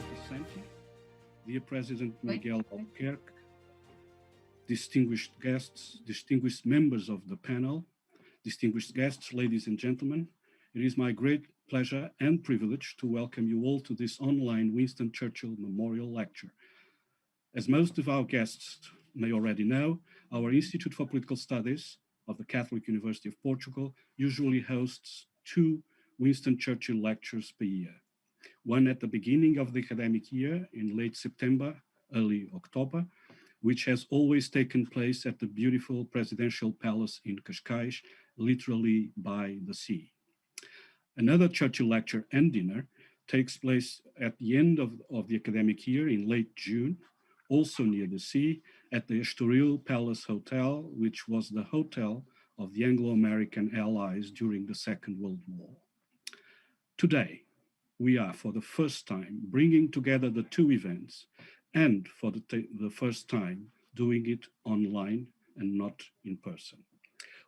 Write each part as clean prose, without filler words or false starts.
Christopher Santi, dear President Miguel Albuquerque, distinguished guests, distinguished members of the panel, distinguished guests, ladies and gentlemen, it is my great pleasure and privilege to welcome you all to this online Winston Churchill Memorial Lecture. As most of our guests may already know, our Institute for Political Studies of the Catholic University of Portugal usually hosts 2 Winston Churchill lectures per year. One at the beginning of the academic year in late September, early October, which has always taken place at the beautiful presidential palace in Cascais, literally by the sea. Another Churchill lecture and dinner takes place at the end of the academic year in late June, also near the sea, at the Estoril Palace Hotel, which was the hotel of the Anglo-American Allies during the Second World War. Today, we are for the first time bringing together the 2 events and for the first time doing it online and not in person.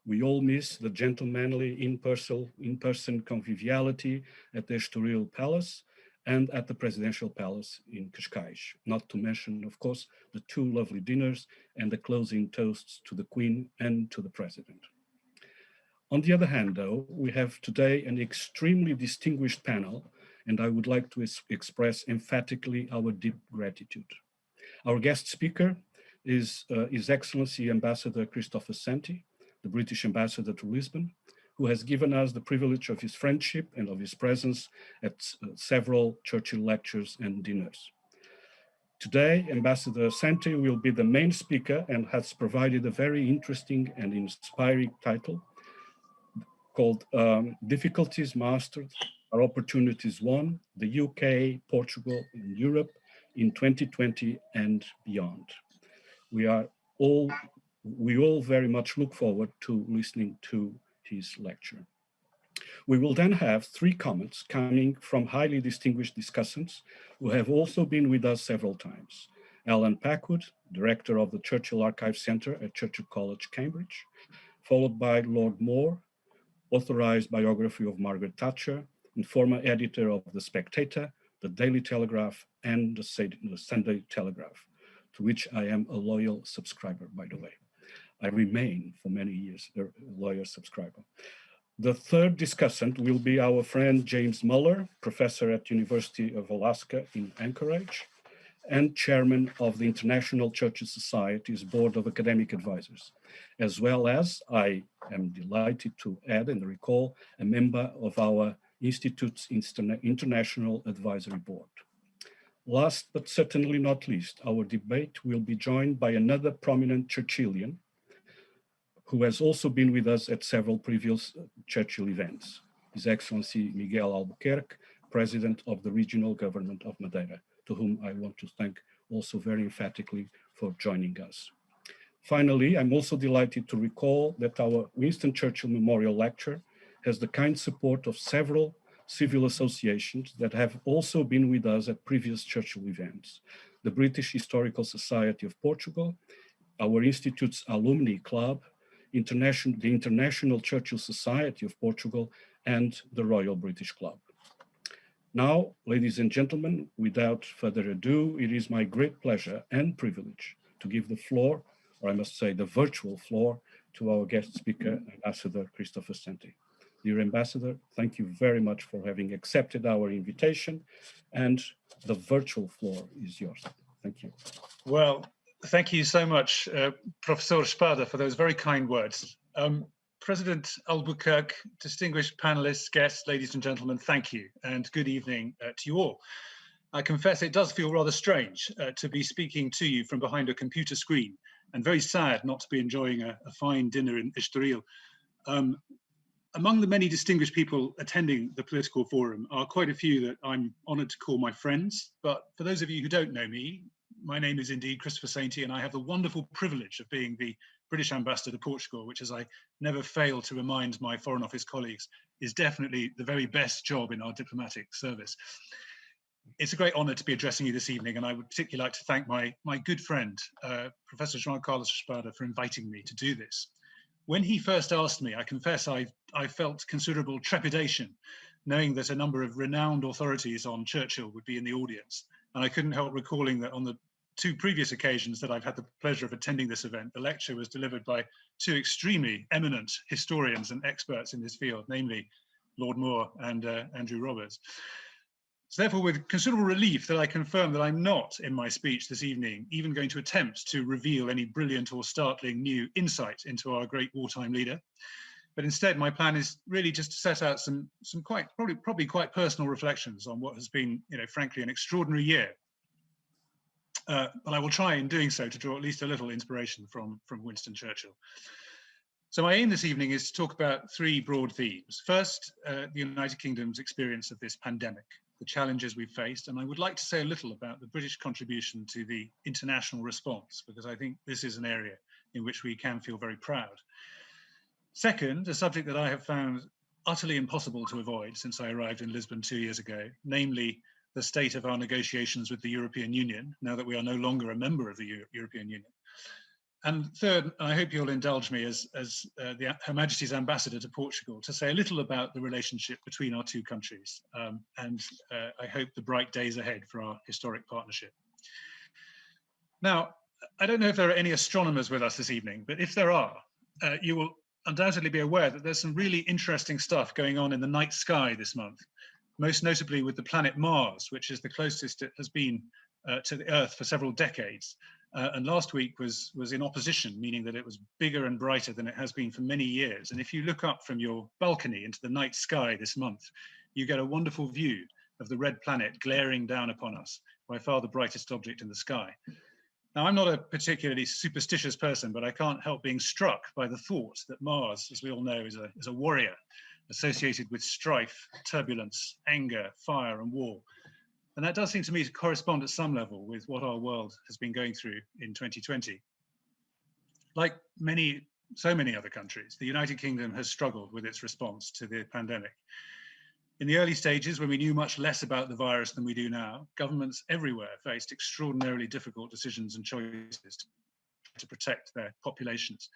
We all miss the gentlemanly in-person conviviality at the Estoril Palace and at the Presidential Palace in Cascais, not to mention, of course, the 2 lovely dinners and the closing toasts to the Queen and to the President. On the other hand, though, we have today an extremely distinguished panel, and I would like to express emphatically our deep gratitude. Our guest speaker is His Excellency Ambassador Christopher Santi, the British Ambassador to Lisbon, who has given us the privilege of his friendship and of his presence at several Churchill lectures and dinners. Today, Ambassador Santi will be the main speaker and has provided a very interesting and inspiring title called Difficulties Mastered, Our Opportunities Won, the UK, Portugal, and Europe in 2020 and beyond. We all very much look forward to listening to his lecture. We will then have 3 comments coming from highly distinguished discussants who have also been with us several times. Alan Packwood, Director of the Churchill Archive Centre at Churchill College, Cambridge, followed by Lord Moore, authorized biography of Margaret Thatcher, and former editor of The Spectator, The Daily Telegraph, and the Sunday Telegraph, to which I am a loyal subscriber, by the way. I remain for many years a loyal subscriber. The 3rd discussant will be our friend James Muller, professor at University of Alaska in Anchorage, and chairman of the International Churches Society's Board of Academic Advisors, as well as, I am delighted to add and recall, a member of our Institute's International Advisory Board. Last but certainly not least, our debate will be joined by another prominent Churchillian who has also been with us at several previous Churchill events, His Excellency Miguel Albuquerque, President of the Regional Government of Madeira, to whom I want to thank also very emphatically for joining us. Finally, I'm also delighted to recall that our Winston Churchill Memorial Lecture has the kind support of several civil associations that have also been with us at previous Churchill events: the British Historical Society of Portugal, our Institute's Alumni Club, the International Churchill Society of Portugal, and the Royal British Club. Now, ladies and gentlemen, without further ado, it is my great pleasure and privilege to give the floor, or I must say the virtual floor, to our guest speaker, Ambassador Christopher Santi. Dear Ambassador, thank you very much for having accepted our invitation, and the virtual floor is yours. Thank you. Well, thank you so much, Professor Spada, for those very kind words. President Albuquerque, distinguished panelists, guests, ladies and gentlemen, thank you, and good evening to you all. I confess it does feel rather strange to be speaking to you from behind a computer screen, and very sad not to be enjoying a fine dinner in Estoril. Among the many distinguished people attending the political forum are quite a few that I'm honoured to call my friends, but for those of you who don't know me, my name is indeed Christopher Santi, and I have the wonderful privilege of being the British Ambassador to Portugal, which, as I never fail to remind my Foreign Office colleagues, is definitely the very best job in our diplomatic service. It's a great honour to be addressing you this evening, and I would particularly like to thank my good friend, Professor João Carlos Spada, for inviting me to do this. When he first asked me, I confess I felt considerable trepidation, knowing that a number of renowned authorities on Churchill would be in the audience. And I couldn't help recalling that on the 2 previous occasions that I've had the pleasure of attending this event, the lecture was delivered by 2 extremely eminent historians and experts in this field, namely Lord Moore and Andrew Roberts. It's therefore with considerable relief that I confirm that I'm not, in my speech this evening, even going to attempt to reveal any brilliant or startling new insight into our great wartime leader. But instead, my plan is really just to set out some probably quite personal reflections on what has been, frankly, an extraordinary year. But I will try in doing so to draw at least a little inspiration from Winston Churchill. So my aim this evening is to talk about 3 broad themes. First, the United Kingdom's experience of this pandemic, the challenges we've faced, and I would like to say a little about the British contribution to the international response, because I think this is an area in which we can feel very proud. Second, a subject that I have found utterly impossible to avoid since I arrived in Lisbon 2 years ago, namely the state of our negotiations with the European Union, now that we are no longer a member of the European Union. And third, I hope you'll indulge me as Her Majesty's ambassador to Portugal to say a little about the relationship between our 2 countries. I hope the bright days ahead for our historic partnership. Now, I don't know if there are any astronomers with us this evening, but if there are, you will undoubtedly be aware that there's some really interesting stuff going on in the night sky this month, most notably with the planet Mars, which is the closest it has been to the Earth for several decades. And last week was in opposition, meaning that it was bigger and brighter than it has been for many years. And if you look up from your balcony into the night sky this month, you get a wonderful view of the red planet glaring down upon us, by far the brightest object in the sky. Now, I'm not a particularly superstitious person, but I can't help being struck by the thought that Mars, as we all know, is a warrior associated with strife, turbulence, anger, fire, and war. And that does seem to me to correspond at some level with what our world has been going through in 2020. Like so many other countries, the United Kingdom has struggled with its response to the pandemic. In the early stages, when we knew much less about the virus than we do now, governments everywhere faced extraordinarily difficult decisions and choices to protect their populations.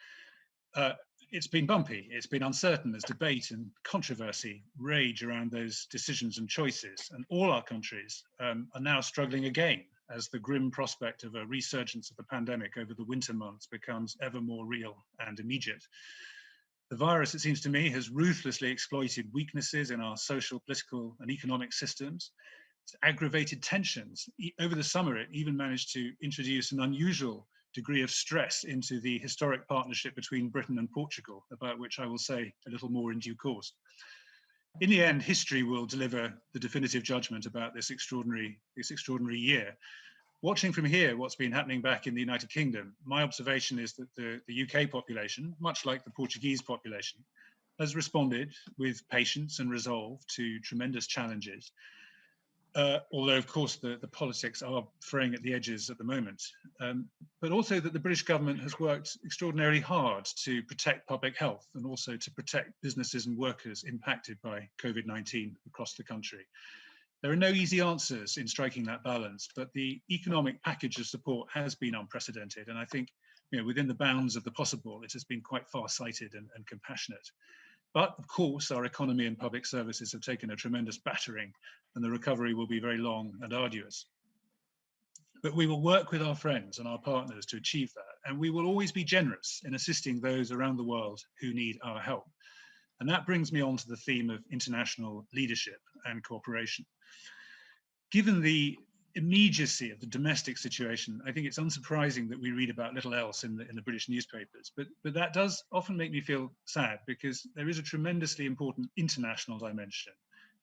It's been bumpy, it's been uncertain as debate and controversy rage around those decisions and choices. And all our countries are now struggling again as the grim prospect of a resurgence of the pandemic over the winter months becomes ever more real and immediate. The virus, it seems to me, has ruthlessly exploited weaknesses in our social, political, and economic systems. It's aggravated tensions. Over the summer, it even managed to introduce an unusual degree of stress into the historic partnership between Britain and Portugal, about which I will say a little more in due course. In the end, history will deliver the definitive judgment about this extraordinary year. Watching from here what's been happening back in the United Kingdom, my observation is that the UK population, much like the Portuguese population, has responded with patience and resolve to tremendous challenges. Although, of course, the politics are fraying at the edges at the moment, but also that the British government has worked extraordinarily hard to protect public health and also to protect businesses and workers impacted by COVID-19 across the country. There are no easy answers in striking that balance, but the economic package of support has been unprecedented. And I think, within the bounds of the possible, it has been quite far-sighted and compassionate. But of course, our economy and public services have taken a tremendous battering, and the recovery will be very long and arduous. But we will work with our friends and our partners to achieve that, and we will always be generous in assisting those around the world who need our help. And that brings me on to the theme of international leadership and cooperation. Given the immediacy of the domestic situation, I think it's unsurprising that we read about little else in the British newspapers, but that does often make me feel sad, because there is a tremendously important international dimension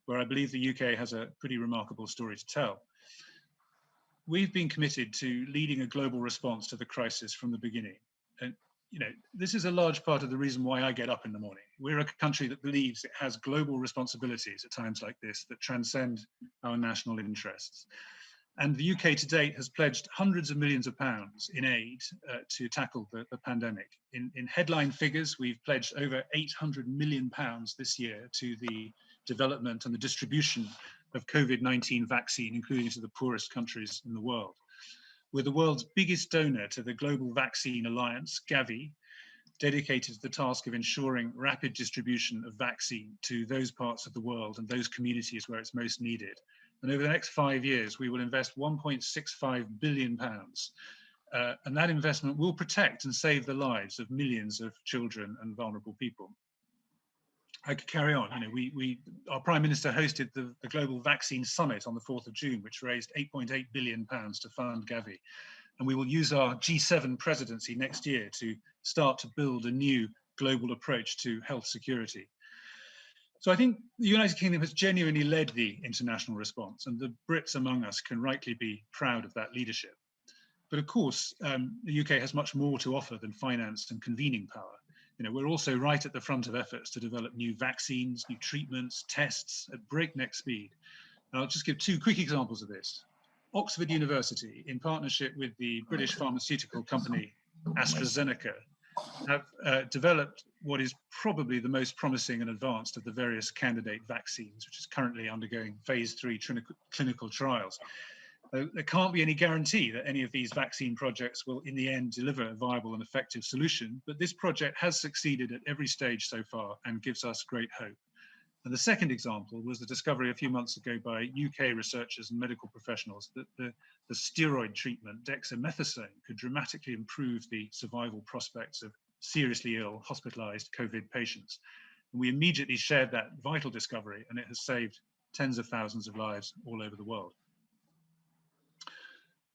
where I believe the UK has a pretty remarkable story to tell. We've been committed to leading a global response to the crisis from the beginning. And this is a large part of the reason why I get up in the morning. We're a country that believes it has global responsibilities at times like this that transcend our national interests. And the UK to date has pledged hundreds of millions of pounds in aid to tackle the pandemic. In headline figures, we've pledged over £800 million this year to the development and the distribution of COVID-19 vaccine, including to the poorest countries in the world. We're the world's biggest donor to the Global Vaccine Alliance, Gavi, dedicated to the task of ensuring rapid distribution of vaccine to those parts of the world and those communities where it's most needed. And over the next 5 years, we will invest £1.65 billion. And that investment will protect and save the lives of millions of children and vulnerable people. I could carry on. Our Prime Minister hosted the Global Vaccine Summit on the 4th of June, which raised £8.8 billion to fund Gavi. And we will use our G7 presidency next year to start to build a new global approach to health security. So I think the United Kingdom has genuinely led the international response, and the Brits among us can rightly be proud of that leadership. But of course, the UK has much more to offer than finance and convening power. We're also right at the front of efforts to develop new vaccines, new treatments, tests at breakneck speed. And I'll just give 2 quick examples of this. Oxford University, in partnership with the British pharmaceutical company AstraZeneca, have developed what is probably the most promising and advanced of the various candidate vaccines, which is currently undergoing phase 3 clinical trials. There can't be any guarantee that any of these vaccine projects will in the end deliver a viable and effective solution, but this project has succeeded at every stage so far and gives us great hope. And the second example was the discovery a few months ago by UK researchers and medical professionals that the steroid treatment dexamethasone could dramatically improve the survival prospects of seriously ill hospitalized COVID patients. And we immediately shared that vital discovery, and it has saved tens of thousands of lives all over the world.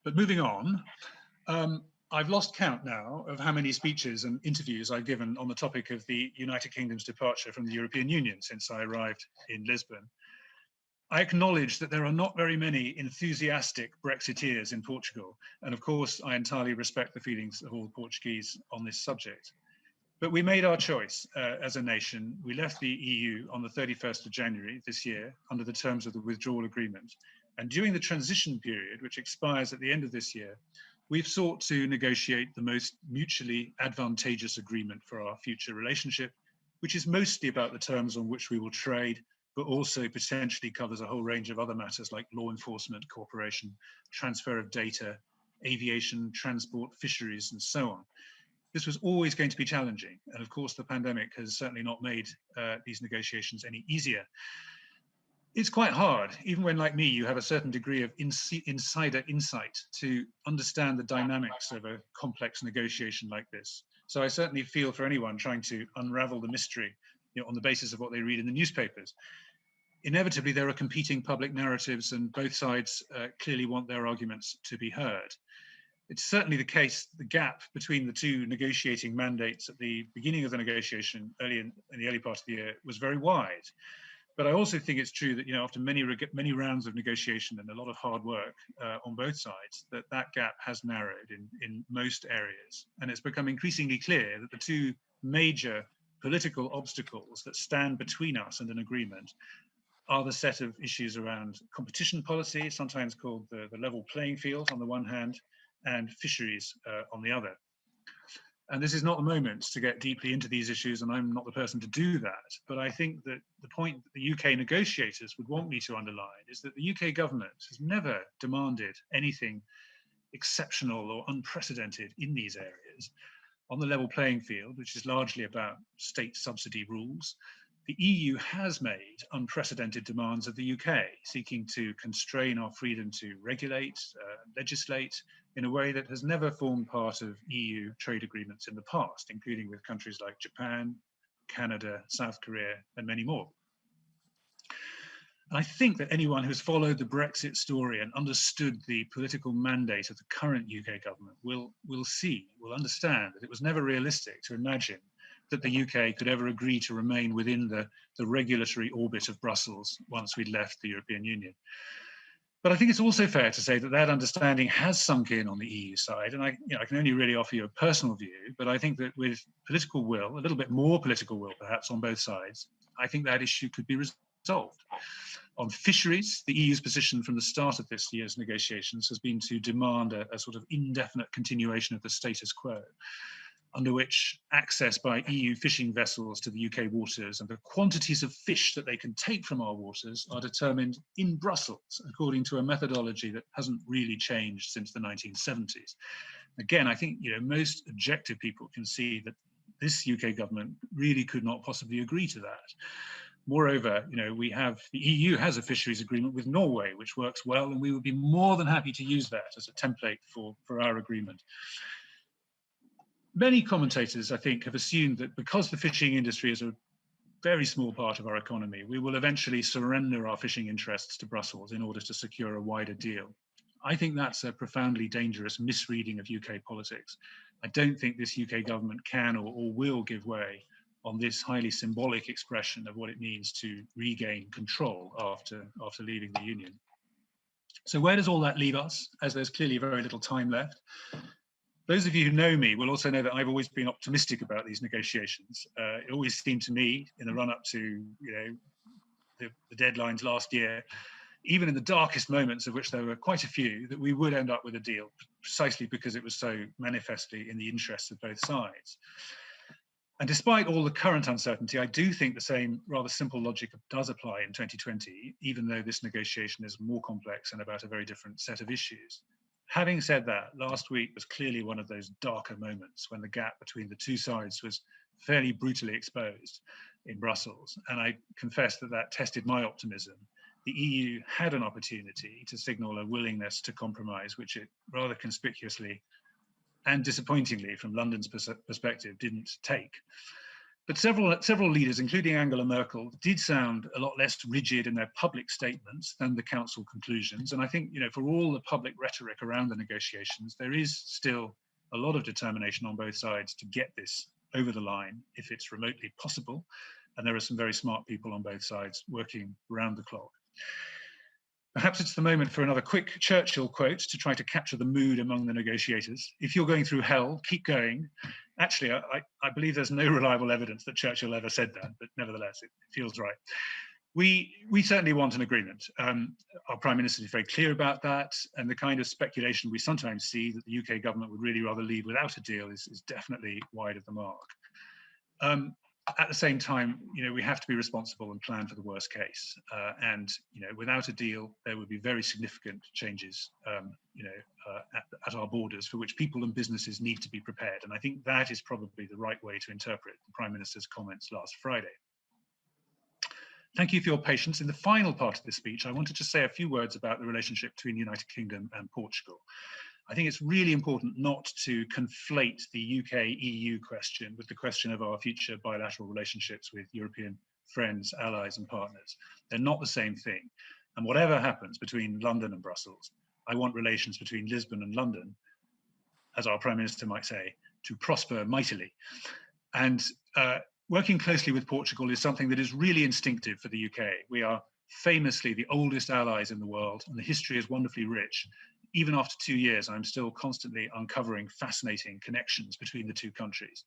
But moving on, I've lost count now of how many speeches and interviews I've given on the topic of the United Kingdom's departure from the European Union since I arrived in Lisbon. I acknowledge that there are not very many enthusiastic Brexiteers in Portugal, and of course I entirely respect the feelings of all Portuguese on this subject. But we made our choice as a nation. We left the EU on the 31st of January this year under the terms of the withdrawal agreement. And during the transition period, which expires at the end of this year, we've sought to negotiate the most mutually advantageous agreement for our future relationship, which is mostly about the terms on which we will trade, but also potentially covers a whole range of other matters like law enforcement, cooperation, transfer of data, aviation, transport, fisheries, and so on. This was always going to be challenging. And of course, the pandemic has certainly not made these negotiations any easier. It's quite hard, even when, like me, you have a certain degree of insider insight to understand the dynamics of a complex negotiation like this. So I certainly feel for anyone trying to unravel the mystery on the basis of what they read in the newspapers. Inevitably, there are competing public narratives, and both sides clearly want their arguments to be heard. It's certainly the case, the gap between the two negotiating mandates at the beginning of the negotiation, in the early part of the year, was very wide. But I also think it's true that after many rounds of negotiation and a lot of hard work on both sides, that gap has narrowed in most areas. And it's become increasingly clear that the two major political obstacles that stand between us and an agreement are the set of issues around competition policy, sometimes called the level playing field on the one hand, and fisheries on the other. And this is not the moment to get deeply into these issues, and I'm not the person to do that. But I think that the point that the UK negotiators would want me to underline is that the UK government has never demanded anything exceptional or unprecedented in these areas. On the level playing field, which is largely about state subsidy rules, the EU has made unprecedented demands of the UK, seeking to constrain our freedom to regulate, legislate, in a way that has never formed part of EU trade agreements in the past, including with countries like Japan, Canada, South Korea, and many more. I think that anyone who's followed the Brexit story and understood the political mandate of the current UK government will understand that it was never realistic to imagine that the UK could ever agree to remain within the regulatory orbit of Brussels once we'd left the European Union. But I think it's also fair to say that that understanding has sunk in on the EU side, and I can only really offer you a personal view, but I think that with political will, a little bit more political will perhaps on both sides, I think that issue could be resolved. On fisheries, the EU's position from the start of this year's negotiations has been to demand a sort of indefinite continuation of the status quo, under which access by EU fishing vessels to the UK waters and the quantities of fish that they can take from our waters are determined in Brussels, according to a methodology that hasn't really changed since the 1970s. Again, I think most objective people can see that this UK government really could not possibly agree to that. Moreover, the EU has a fisheries agreement with Norway, which works well, and we would be more than happy to use that as a template for our agreement. Many commentators, I think, have assumed that because the fishing industry is a very small part of our economy, we will eventually surrender our fishing interests to Brussels in order to secure a wider deal. I think that's a profoundly dangerous misreading of UK politics. I don't think this UK government can or will give way on this highly symbolic expression of what it means to regain control after leaving the Union. So where does all that leave us, as there's clearly very little time left? Those of you who know me will also know that I've always been optimistic about these negotiations. It always seemed to me, in the run-up to the deadlines last year, even in the darkest moments, of which there were quite a few, that we would end up with a deal, precisely because it was so manifestly in the interests of both sides. And despite all the current uncertainty, I do think the same rather simple logic does apply in 2020, even though this negotiation is more complex and about a very different set of issues. Having said that, last week was clearly one of those darker moments when the gap between the two sides was fairly brutally exposed in Brussels. And I confess that tested my optimism. The EU had an opportunity to signal a willingness to compromise, which it rather conspicuously and disappointingly, from London's perspective, didn't take. But several leaders, including Angela Merkel, did sound a lot less rigid in their public statements than the Council conclusions. And I think, for all the public rhetoric around the negotiations, there is still a lot of determination on both sides to get this over the line if it's remotely possible. And there are some very smart people on both sides working round the clock. Perhaps it's the moment for another quick Churchill quote to try to capture the mood among the negotiators. If you're going through hell, keep going. Actually, I believe there's no reliable evidence that Churchill ever said that, but nevertheless, it feels right. We certainly want an agreement. Our Prime Minister is very clear about that, and the kind of speculation we sometimes see that the UK government would really rather leave without a deal is definitely wide of the mark. At the same time, we have to be responsible and plan for the worst case. And without a deal, there would be very significant changes, at our borders for which people and businesses need to be prepared. And I think that is probably the right way to interpret the Prime Minister's comments last Friday. Thank you for your patience. In the final part of this speech, I wanted to say a few words about the relationship between the United Kingdom and Portugal. I think it's really important not to conflate the UK-EU question with the question of our future bilateral relationships with European friends, allies, and partners. They're not the same thing. And whatever happens between London and Brussels, I want relations between Lisbon and London, as our Prime Minister might say, to prosper mightily. And working closely with Portugal is something that is really instinctive for the UK. We are famously the oldest allies in the world, and the history is wonderfully rich. Even after 2 years, I'm still constantly uncovering fascinating connections between the two countries,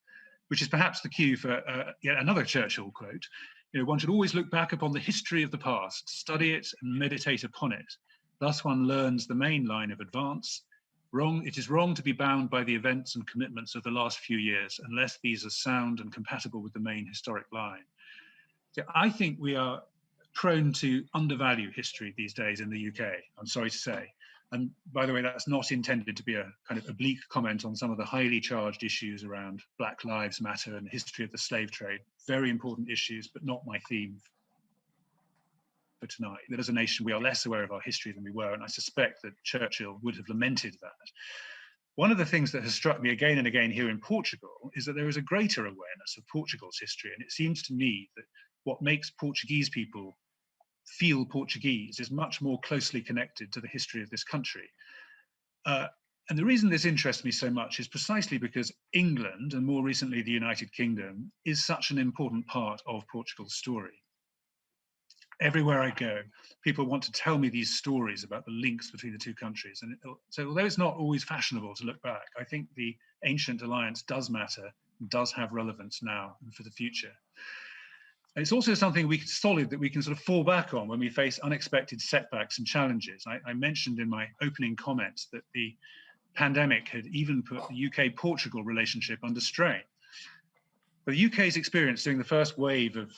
which is perhaps the cue for yet another Churchill quote. One should always look back upon the history of the past, study it and meditate upon it. Thus one learns the main line of advance. It is wrong to be bound by the events and commitments of the last few years unless these are sound and compatible with the main historic line. So I think we are prone to undervalue history these days in the UK, I'm sorry to say. And by the way, that's not intended to be a kind of oblique comment on some of the highly charged issues around Black Lives Matter and the history of the slave trade. Very important issues, but not my theme for tonight. That as a nation, we are less aware of our history than we were, and I suspect that Churchill would have lamented that. One of the things that has struck me again and again here in Portugal is that there is a greater awareness of Portugal's history, and it seems to me that what makes Portuguese people feel Portuguese is much more closely connected to the history of this country. And the reason this interests me so much is precisely because England, and more recently the United Kingdom, is such an important part of Portugal's story. Everywhere I go, people want to tell me these stories about the links between the two countries. And so although it's not always fashionable to look back, I think the ancient alliance does matter, and does have relevance now and for the future. And it's also something solid that we can sort of fall back on when we face unexpected setbacks and challenges. I mentioned in my opening comments that the pandemic had even put the UK-Portugal relationship under strain. But the UK's experience during the first wave of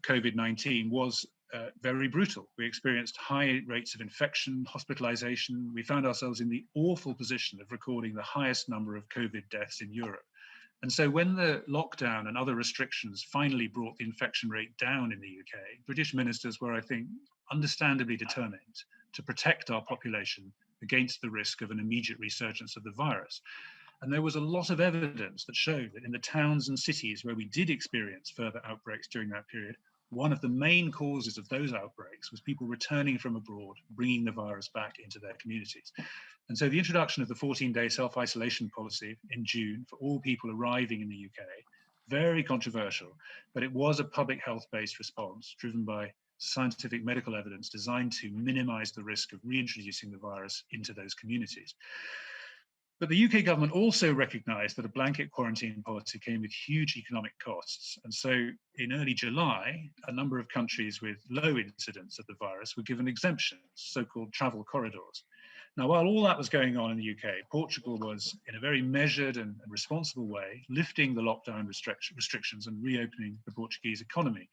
COVID-19 was very brutal. We experienced high rates of infection, hospitalization. We found ourselves in the awful position of recording the highest number of COVID deaths in Europe. And so when the lockdown and other restrictions finally brought the infection rate down in the UK, British ministers were, I think, understandably determined to protect our population against the risk of an immediate resurgence of the virus. And there was a lot of evidence that showed that in the towns and cities where we did experience further outbreaks during that period, one of the main causes of those outbreaks was people returning from abroad, bringing the virus back into their communities. And so the introduction of the 14-day self-isolation policy in June for all people arriving in the UK, very controversial, but it was a public health-based response driven by scientific medical evidence designed to minimize the risk of reintroducing the virus into those communities. But the UK government also recognized that a blanket quarantine policy came with huge economic costs. And so in early July, a number of countries with low incidence of the virus were given exemptions, so-called travel corridors. Now, while all that was going on in the UK, Portugal was, in a very measured and responsible way, lifting the lockdown restrictions and reopening the Portuguese economy.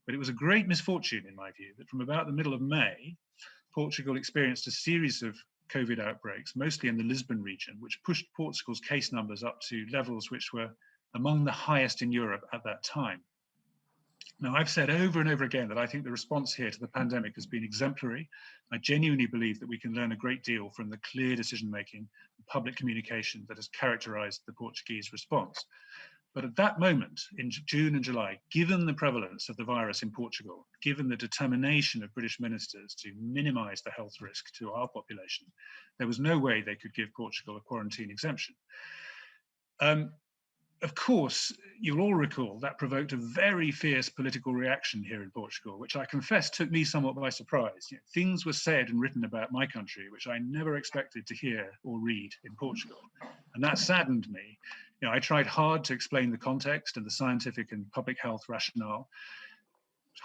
But it was a great misfortune, in my view, that from about the middle of May, Portugal experienced a series of COVID outbreaks, mostly in the Lisbon region, which pushed Portugal's case numbers up to levels which were among the highest in Europe at that time. Now, I've said over and over again that I think the response here to the pandemic has been exemplary. I genuinely believe that we can learn a great deal from the clear decision-making and public communication that has characterized the Portuguese response. But at that moment, in June and July, given the prevalence of the virus in Portugal, given the determination of British ministers to minimize the health risk to our population, there was no way they could give Portugal a quarantine exemption. Of course, you'll all recall that provoked a very fierce political reaction here in Portugal, which I confess took me somewhat by surprise. You know, things were said and written about my country, which I never expected to hear or read in Portugal. And that saddened me. You know, I tried hard to explain the context and the scientific and public health rationale.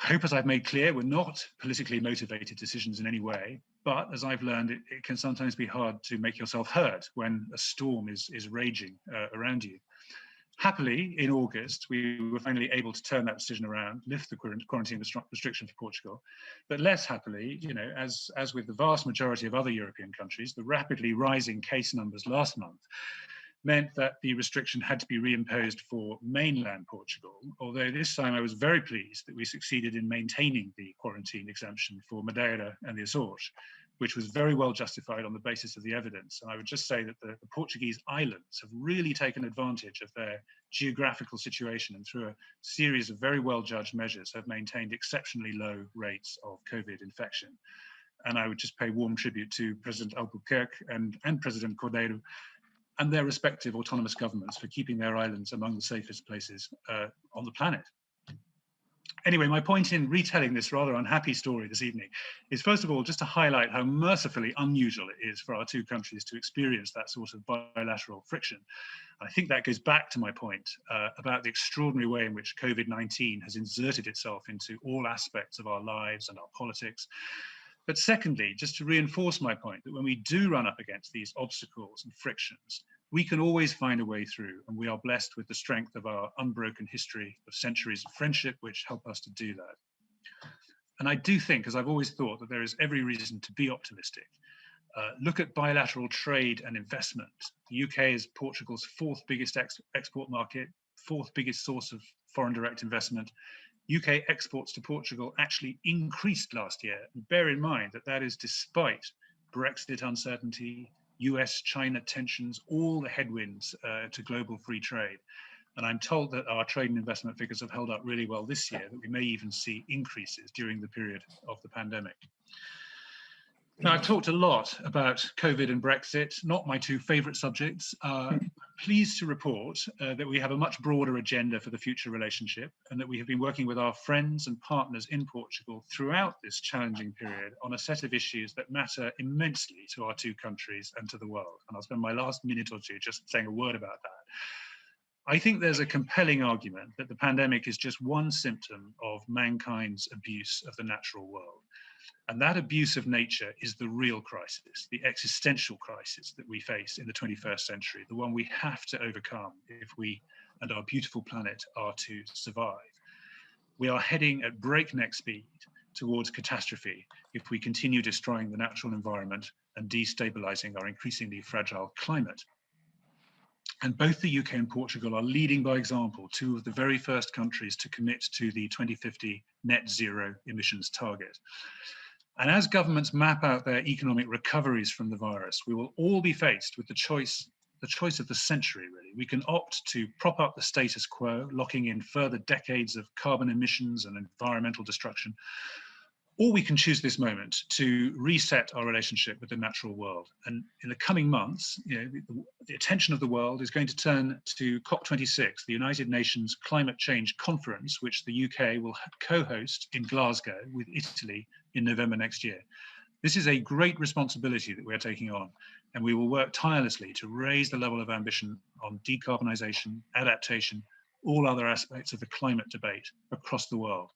I hope, as I've made clear, we're not politically motivated decisions in any way, but as I've learned, it can sometimes be hard to make yourself heard when a storm is raging around you. Happily, in August, we were finally able to turn that decision around, lift the quarantine restriction for Portugal. But less happily, you know, as with the vast majority of other European countries, the rapidly rising case numbers last month meant that the restriction had to be reimposed for mainland Portugal, although this time I was very pleased that we succeeded in maintaining the quarantine exemption for Madeira and the Azores, which was very well justified on the basis of the evidence. And I would just say that the Portuguese islands have really taken advantage of their geographical situation and through a series of very well-judged measures have maintained exceptionally low rates of COVID infection. And I would just pay warm tribute to President Albuquerque and President Cordeiro and their respective autonomous governments for keeping their islands among the safest places on the planet. Anyway, my point in retelling this rather unhappy story this evening is, first of all, just to highlight how mercifully unusual it is for our two countries to experience that sort of bilateral friction. I think that goes back to my point about the extraordinary way in which COVID-19 has inserted itself into all aspects of our lives and our politics. But secondly, just to reinforce my point that when we do run up against these obstacles and frictions, we can always find a way through, and we are blessed with the strength of our unbroken history of centuries of friendship, which help us to do that. And I do think, as I've always thought, that there is every reason to be optimistic. Look at bilateral trade and investment. The UK is Portugal's fourth biggest export market, fourth biggest source of foreign direct investment. UK exports to Portugal actually increased last year. And bear in mind that that is despite Brexit uncertainty, US-China tensions, all the headwinds to global free trade. And I'm told that our trade and investment figures have held up really well this year, that we may even see increases during the period of the pandemic. Now, I've talked a lot about COVID and Brexit, not my two favorite subjects. Pleased to report that we have a much broader agenda for the future relationship and that we have been working with our friends and partners in Portugal throughout this challenging period on a set of issues that matter immensely to our two countries and to the world. And I'll spend my last minute or two just saying a word about that. I think there's a compelling argument that the pandemic is just one symptom of mankind's abuse of the natural world. And that abuse of nature is the real crisis, the existential crisis that we face in the 21st century, the one we have to overcome if we and our beautiful planet are to survive. We are heading at breakneck speed towards catastrophe if we continue destroying the natural environment and destabilizing our increasingly fragile climate. And both the UK and Portugal are leading by example, two of the very first countries to commit to the 2050 net zero emissions target. And as governments map out their economic recoveries from the virus, we will all be faced with the choice of the century, really. We can opt to prop up the status quo, locking in further decades of carbon emissions and environmental destruction, or we can choose this moment to reset our relationship with the natural world. And in the coming months, the attention of the world is going to turn to COP26, the United Nations Climate Change Conference, which the UK will co-host in Glasgow with Italy in November next year. This is a great responsibility that we're taking on, and we will work tirelessly to raise the level of ambition on decarbonisation, adaptation, all other aspects of the climate debate across the world.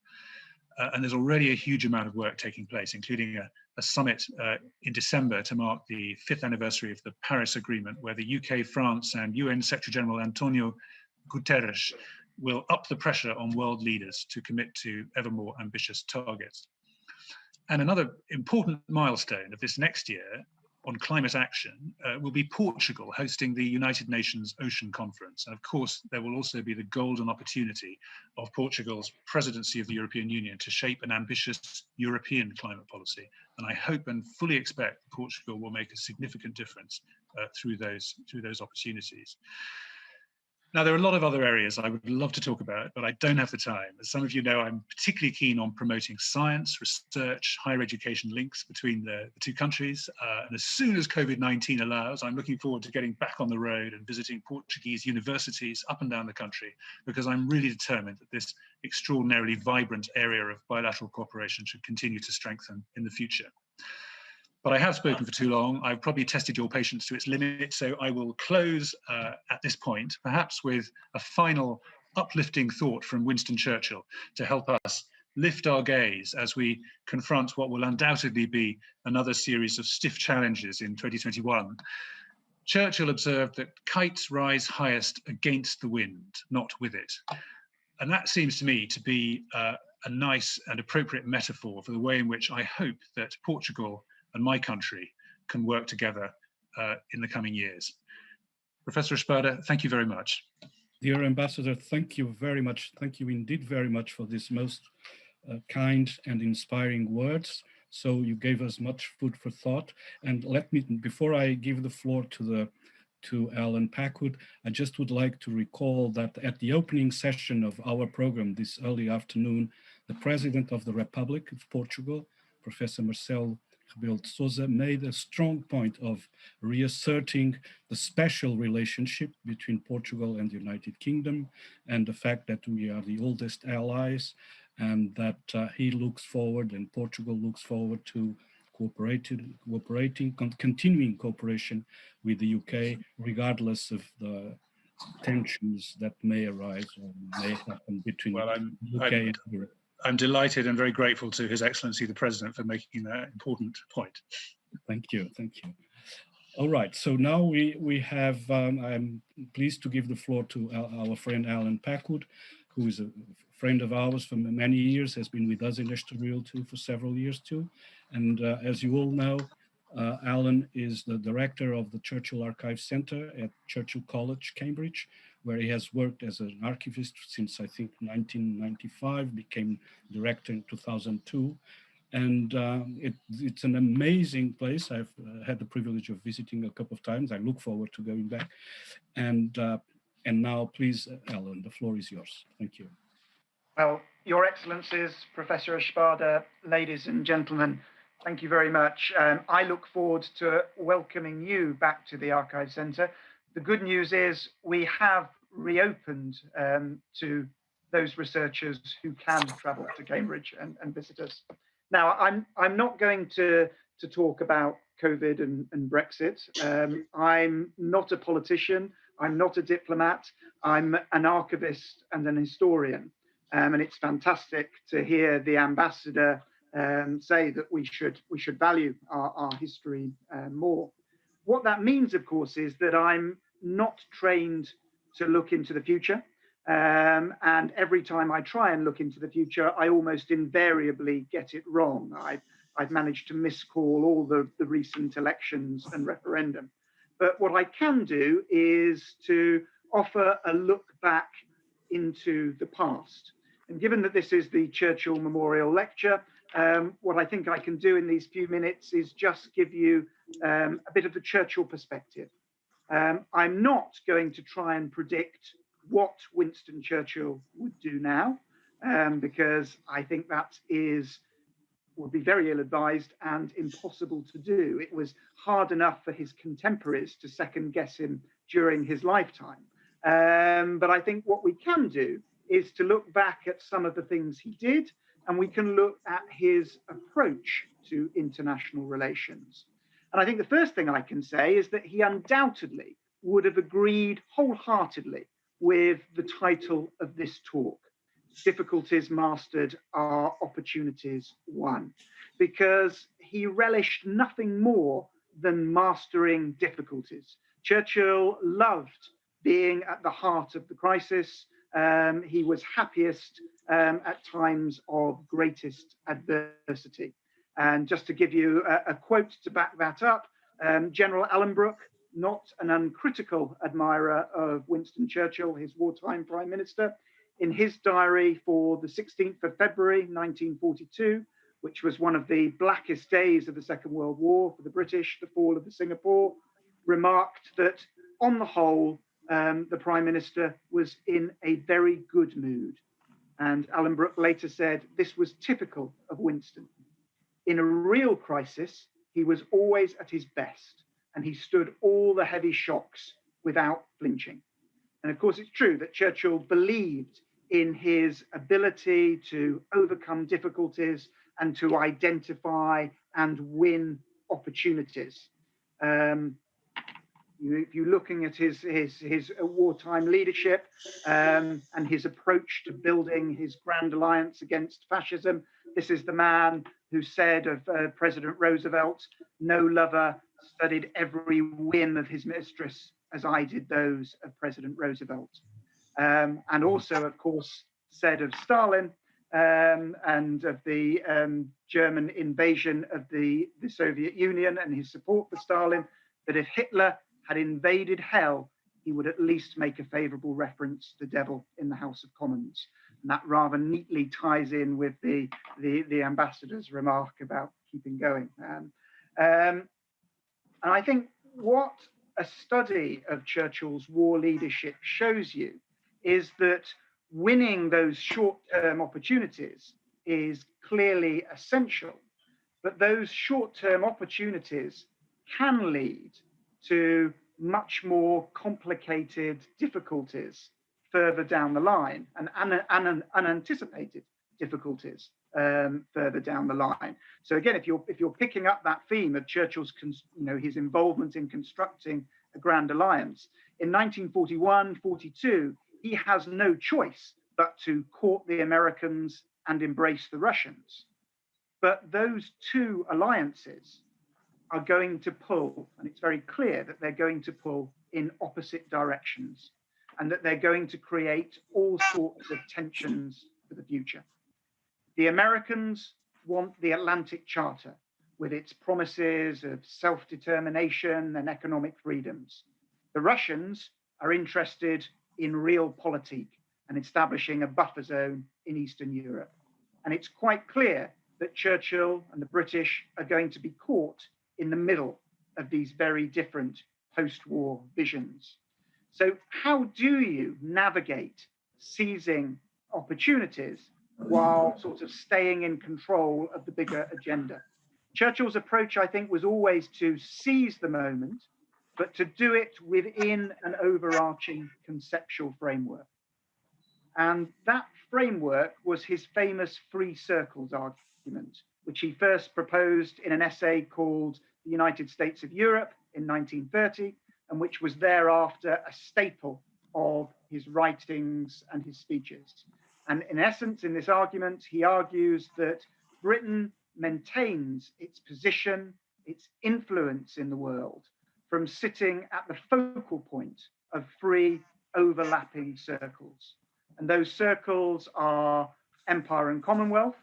And there's already a huge amount of work taking place, including a summit in December to mark the 5th anniversary of the Paris Agreement, where the UK, France, and UN Secretary General Antonio Guterres will up the pressure on world leaders to commit to ever more ambitious targets. And another important milestone of this next year on climate action will be Portugal hosting the United Nations Ocean Conference. And of course, there will also be the golden opportunity of Portugal's presidency of the European Union to shape an ambitious European climate policy. And I hope and fully expect Portugal will make a significant difference through those opportunities. Now, there are a lot of other areas I would love to talk about, but I don't have the time. As some of you know, I'm particularly keen on promoting science, research, higher education links between the two countries. And as soon as COVID-19 allows, I'm looking forward to getting back on the road and visiting Portuguese universities up and down the country, because I'm really determined that this extraordinarily vibrant area of bilateral cooperation should continue to strengthen in the future. But I have spoken for too long. I've probably tested your patience to its limit, so I will close at this point, perhaps with a final uplifting thought from Winston Churchill to help us lift our gaze as we confront what will undoubtedly be another series of stiff challenges in 2021. Churchill observed that kites rise highest against the wind, not with it. And that seems to me to be a nice and appropriate metaphor for the way in which I hope that Portugal and my country can work together in the coming years. Professor Espada, thank you very much. Dear Ambassador, thank you very much. Thank you indeed very much for this most kind and inspiring words. So you gave us much food for thought. And let me, before I give the floor to Alan Packwood, I just would like to recall that at the opening session of our program this early afternoon, the President of the Republic of Portugal, Professor Marcelo Rebelo de Sousa, made a strong point of reasserting the special relationship between Portugal and the United Kingdom, and the fact that we are the oldest allies, and that he looks forward and Portugal looks forward to continuing cooperation with the UK, regardless of the tensions that may arise or may happen between the UK and Europe. I'm delighted and very grateful to His Excellency the President for making that important point. Thank you, thank you. All right, so now we have, I'm pleased to give the floor to our friend Alan Packwood, who is a friend of ours for many years, has been with us in Estoril too for several years too. And as you all know, Alan is the director of the Churchill Archive Centre at Churchill College, Cambridge, where he has worked as an archivist since I think 1995, became director in 2002. And it's an amazing place. I've had the privilege of visiting a couple of times. I look forward to going back. And now please, Alan, the floor is yours. Thank you. Well, Your Excellencies, Professor Espada, ladies and gentlemen, thank you very much. I look forward to welcoming you back to the Archive Centre. The good news is we have reopened to those researchers who can travel to Cambridge and visit us. Now, I'm not going to talk about COVID and Brexit. I'm not a politician. I'm not a diplomat. I'm an archivist and an historian. And it's fantastic to hear the ambassador say that we should value our history more. What that means, of course, is that I'm not trained to look into the future. And every time I try and look into the future, I almost invariably get it wrong. I've managed to miscall all the recent elections and referendum. But what I can do is to offer a look back into the past. And given that this is the Churchill Memorial Lecture, what I think I can do in these few minutes is just give you a bit of the Churchill perspective. I'm not going to try and predict what Winston Churchill would do now, because I think that would be very ill-advised and impossible to do. It was hard enough for his contemporaries to second guess him during his lifetime. But I think what we can do is to look back at some of the things he did, and we can look at his approach to international relations. And I think the first thing I can say is that he undoubtedly would have agreed wholeheartedly with the title of this talk. Difficulties mastered are opportunities won, because he relished nothing more than mastering difficulties. Churchill loved being at the heart of the crisis. He was happiest at times of greatest adversity. And just to give you a quote to back that up, General Allenbrook, not an uncritical admirer of Winston Churchill, his wartime prime minister, in his diary for the 16th of February, 1942, which was one of the blackest days of the Second World War for the British, the fall of the Singapore, remarked that on the whole, the prime minister was in a very good mood. And Allenbrook later said, this was typical of Winston. In a real crisis, he was always at his best, and he stood all the heavy shocks without flinching. And of course, it's true that Churchill believed in his ability to overcome difficulties and to identify and win opportunities. If you're looking at his wartime leadership and his approach to building his grand alliance against fascism, this is the man who said of President Roosevelt, "No lover studied every whim of his mistress as I did those of President Roosevelt." And also, of course, said of Stalin and of the German invasion of the Soviet Union and his support for Stalin, that if Hitler had invaded hell, he would at least make a favorable reference to the devil in the House of Commons. And that rather neatly ties in with the ambassador's remark about keeping going. And I think what a study of Churchill's war leadership shows you is that winning those short-term opportunities is clearly essential, but those short-term opportunities can lead to much more complicated difficulties further down the line, and unanticipated difficulties further down the line. So again, if you're picking up that theme of Churchill's, his involvement in constructing a grand alliance in 1941-42, he has no choice but to court the Americans and embrace the Russians. But those two alliances are going to pull, and it's very clear that they're going to pull in opposite directions, and that they're going to create all sorts of tensions for the future. The Americans want the Atlantic Charter with its promises of self-determination and economic freedoms. The Russians are interested in realpolitik and establishing a buffer zone in Eastern Europe. And it's quite clear that Churchill and the British are going to be caught in the middle of these very different post-war visions. So how do you navigate seizing opportunities while sort of staying in control of the bigger agenda? Churchill's approach, I think, was always to seize the moment, but to do it within an overarching conceptual framework. And that framework was his famous three circles argument, which he first proposed in an essay called The United States of Europe in 1930, and which was thereafter a staple of his writings and his speeches. And in essence, in this argument, he argues that Britain maintains its position, its influence in the world, from sitting at the focal point of three overlapping circles. And those circles are Empire and Commonwealth,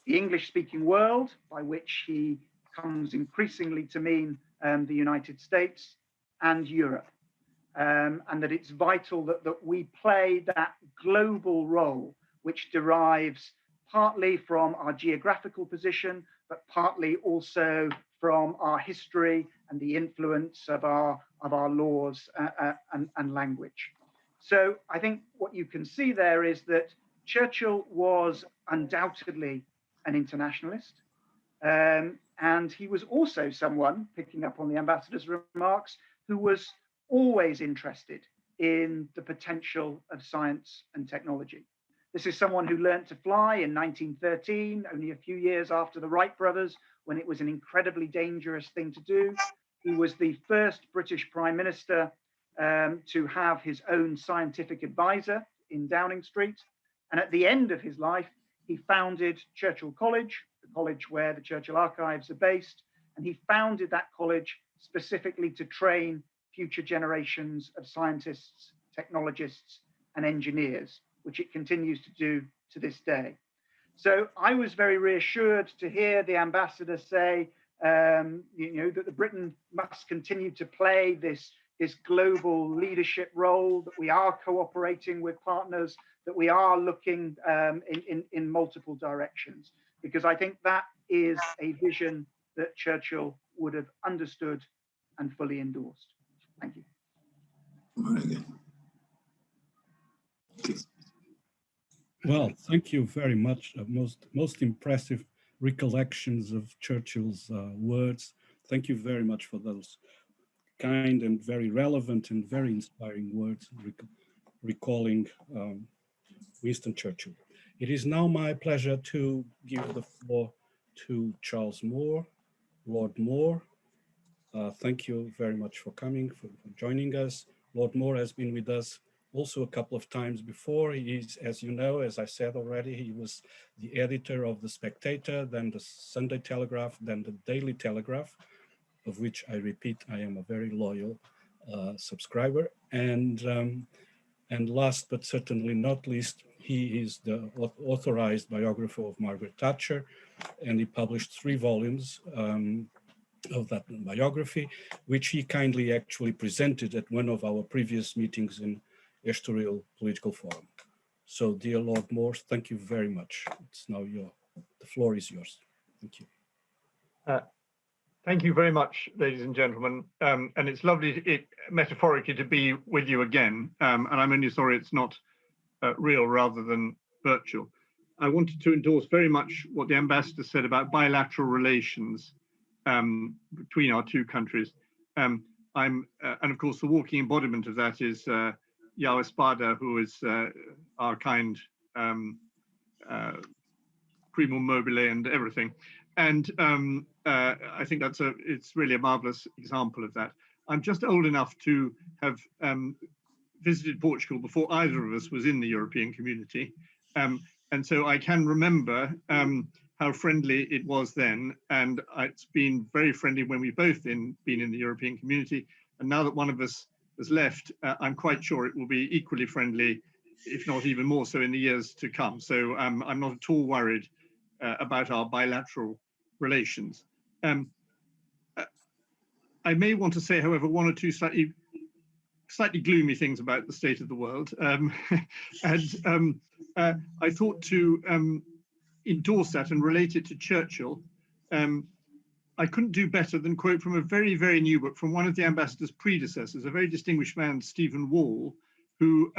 the English-speaking world, by which he comes increasingly to mean the United States, and Europe. And that it's vital that we play that global role, which derives partly from our geographical position, but partly also from our history and the influence of our laws and language. So I think what you can see there is that Churchill was undoubtedly an internationalist. And he was also someone, picking up on the ambassador's remarks, who was always interested in the potential of science and technology. This is someone who learned to fly in 1913, only a few years after the Wright brothers, when it was an incredibly dangerous thing to do. He was the first British Prime Minister to have his own scientific advisor in Downing Street. And at the end of his life, he founded Churchill College, the college where the Churchill archives are based. And he founded that college specifically to train future generations of scientists, technologists, and engineers, which it continues to do to this day. So I was very reassured to hear the ambassador say, that Britain must continue to play this global leadership role, that we are cooperating with partners, that we are looking in multiple directions, because I think that is a vision that Churchill would have understood and fully endorsed. Thank you. Very good. Well, thank you very much. Most impressive recollections of Churchill's words. Thank you very much for those kind and very relevant and very inspiring words recalling Winston Churchill. It is now my pleasure to give the floor to Charles Moore, Lord Moore. Thank you very much for coming, for joining us. Lord Moore has been with us also a couple of times before. He is, as you know, as I said already, he was the editor of The Spectator, then the Sunday Telegraph, then the Daily Telegraph, of which I repeat, I am a very loyal subscriber. And last but certainly not least, he is the authorized biographer of Margaret Thatcher, and he published 3 volumes of that biography, which he kindly actually presented at one of our previous meetings in Estoril Political Forum. So, dear Lord Moore, thank you very much. It's now the floor is yours. Thank you. Thank you very much, ladies and gentlemen. And it's lovely, metaphorically, to be with you again. And I'm only sorry it's not real rather than virtual. I wanted to endorse very much what the ambassador said about bilateral relations between our 2 countries. And of course, the walking embodiment of that is João Espada, who is our kind primum mobile and everything. And I think it's really a marvelous example of that. I'm just old enough to have visited Portugal before either of us was in the European community. And so I can remember how friendly it was then. And it's been very friendly when we've both been in the European community. And now that one of us has left, I'm quite sure it will be equally friendly, if not even more so in the years to come. So I'm not at all worried about our bilateral relations. I may want to say, however, 1 or 2 slightly gloomy things about the state of the world. I thought to endorse that and relate it to Churchill. I couldn't do better than quote from a very, very new book from one of the ambassador's predecessors, a very distinguished man, Stephen Wall, who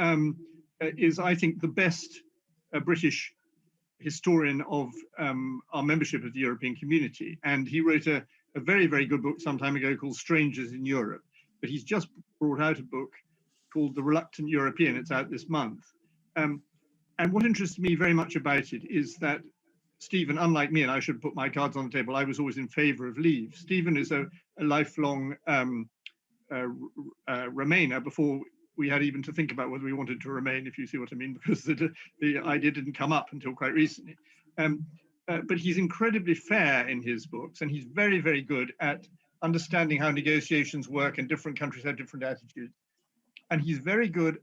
is, I think, the best British historian of our membership of the European community. And he wrote a very, very good book some time ago called Strangers in Europe. But he's just brought out a book called The Reluctant European. It's out this month. And what interests me very much about it is that Stephen, unlike me, and I should put my cards on the table, I was always in favor of leave. Stephen is a lifelong Remainer before we had even to think about whether we wanted to remain, if you see what I mean, because the idea didn't come up until quite recently. But he's incredibly fair in his books, and he's very, very good at understanding how negotiations work and different countries have different attitudes. And he's very good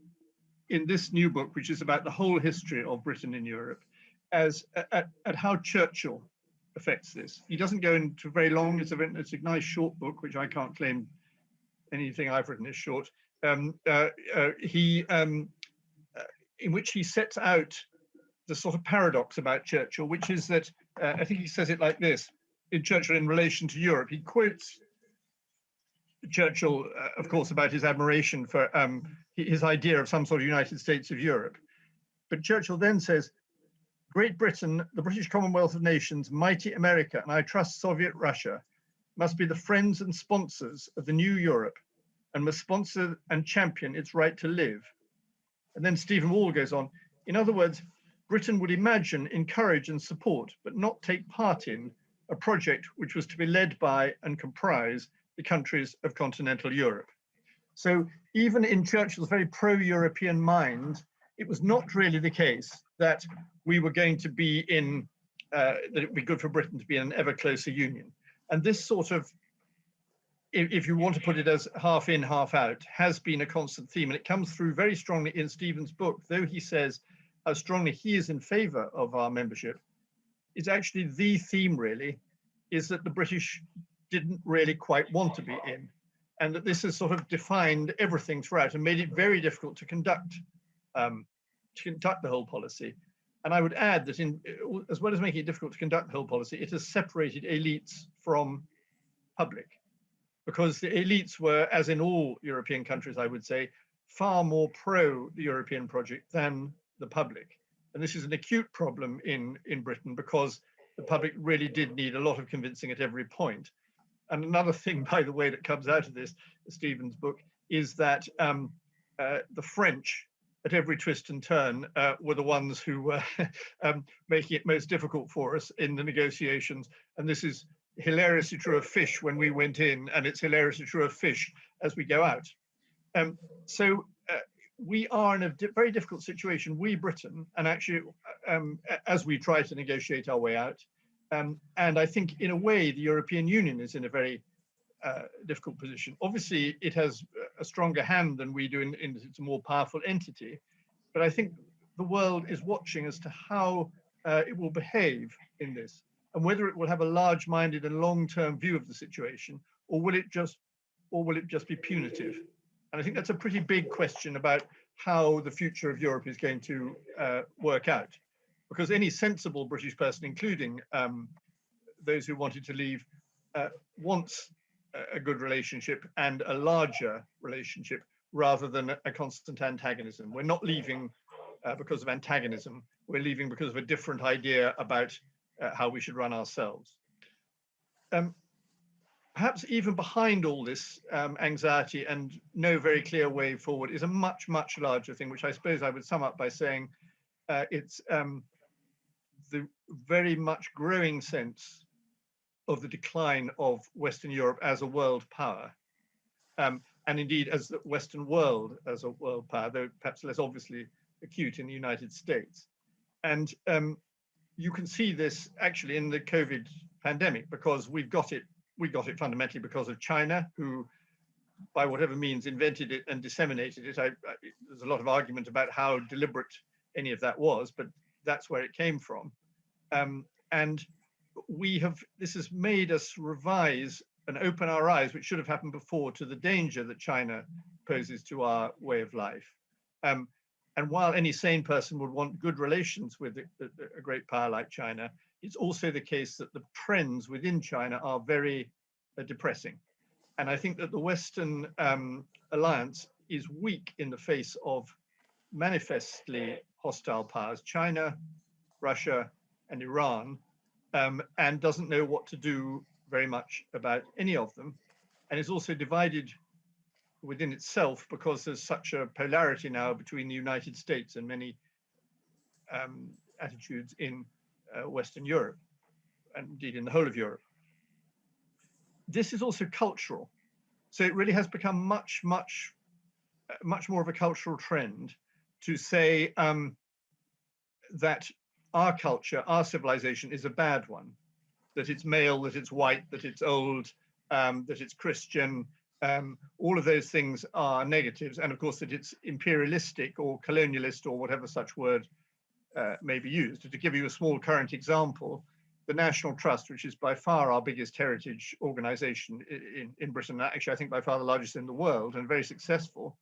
in this new book, which is about the whole history of Britain in Europe, at how Churchill affects this. He doesn't go into very long, it's a nice short book, which I can't claim anything I've written is short, in which he sets out the sort of paradox about Churchill, which is that, I think he says it like this, in Churchill in relation to Europe. He quotes Churchill, of course, about his admiration for his idea of some sort of United States of Europe. But Churchill then says, Great Britain, the British Commonwealth of Nations, mighty America, and I trust Soviet Russia, must be the friends and sponsors of the new Europe and must sponsor and champion its right to live. And then Stephen Wall goes on, in other words, Britain would imagine, encourage and support, but not take part in a project which was to be led by and comprise the countries of continental Europe. So even in Churchill's very pro-European mind, it was not really the case that we were going to be in, that it would be good for Britain to be in an ever closer union. And this sort of, if you want to put it as half in, half out, has been a constant theme. And it comes through very strongly in Stephen's book, though he says how strongly he is in favor of our membership. It's actually the theme really, is that the British didn't really quite want to be in. And that this has sort of defined everything throughout and made it very difficult to conduct the whole policy. And I would add that as well as making it difficult to conduct the whole policy, it has separated elites from public, because the elites were, as in all European countries, I would say, far more pro the European project than the public. And this is an acute problem in Britain, because the public really did need a lot of convincing at every point. And another thing, by the way, that comes out of this, Stephen's book, is that the French, at every twist and turn, were the ones who were making it most difficult for us in the negotiations. And this is hilariously true of fish when we went in, and it's hilariously true of fish as we go out. So we are in a very difficult situation, we Britain, and actually as we try to negotiate our way out. And I think in a way, the European Union is in a very difficult position. Obviously, it has a stronger hand than we do in it's a more powerful entity. But I think the world is watching as to how it will behave in this, and whether it will have a large-minded and long-term view of the situation, or will it just be punitive? And I think that's a pretty big question about how the future of Europe is going to work out, because any sensible British person, including those who wanted to leave, wants a good relationship and a larger relationship rather than a constant antagonism. We're not leaving because of antagonism. We're leaving because of a different idea about how we should run ourselves. Perhaps even behind all this anxiety and no very clear way forward is a much, much larger thing, which I suppose I would sum up by saying it's the very much growing sense of the decline of Western Europe as a world power, and indeed as the Western world as a world power, though perhaps less obviously acute in the United States. And you can see this actually in the COVID pandemic, because we got it fundamentally because of China, who, by whatever means, invented it and disseminated it. There's a lot of argument about how deliberate any of that was, but that's where it came from. And this has made us revise and open our eyes, which should have happened before, to the danger that China poses to our way of life. And while any sane person would want good relations with a great power like China, it's also the case that the trends within China are very depressing. And I think that the Western alliance is weak in the face of manifestly hostile powers, China, Russia, and Iran, and doesn't know what to do very much about any of them. And is also divided within itself because there's such a polarity now between the United States and many attitudes in Western Europe, and indeed in the whole of Europe. This is also cultural. So it really has become much more of a cultural trend to say that our culture, our civilization is a bad one, that it's male, that it's white, that it's old, that it's Christian. All of those things are negatives. And of course that it's imperialistic or colonialist or whatever such word may be used. To give you a small current example, the National Trust, which is by far our biggest heritage organization in Britain, actually I think by far the largest in the world and very successful,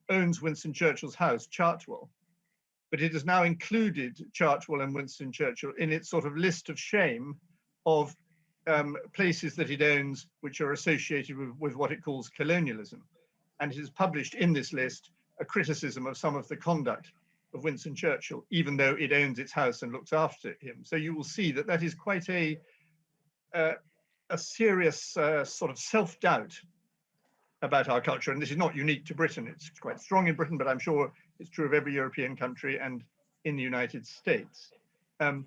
owns Winston Churchill's house, Chartwell. But it has now included Chartwell and Winston Churchill in its sort of list of shame of places that it owns which are associated with what it calls colonialism. And it has published in this list a criticism of some of the conduct of Winston Churchill, even though it owns its house and looks after him. So you will see that that is quite a serious sort of self-doubt about our culture. And this is not unique to Britain. It's quite strong in Britain, but I'm sure it's true of every European country and in the United States. And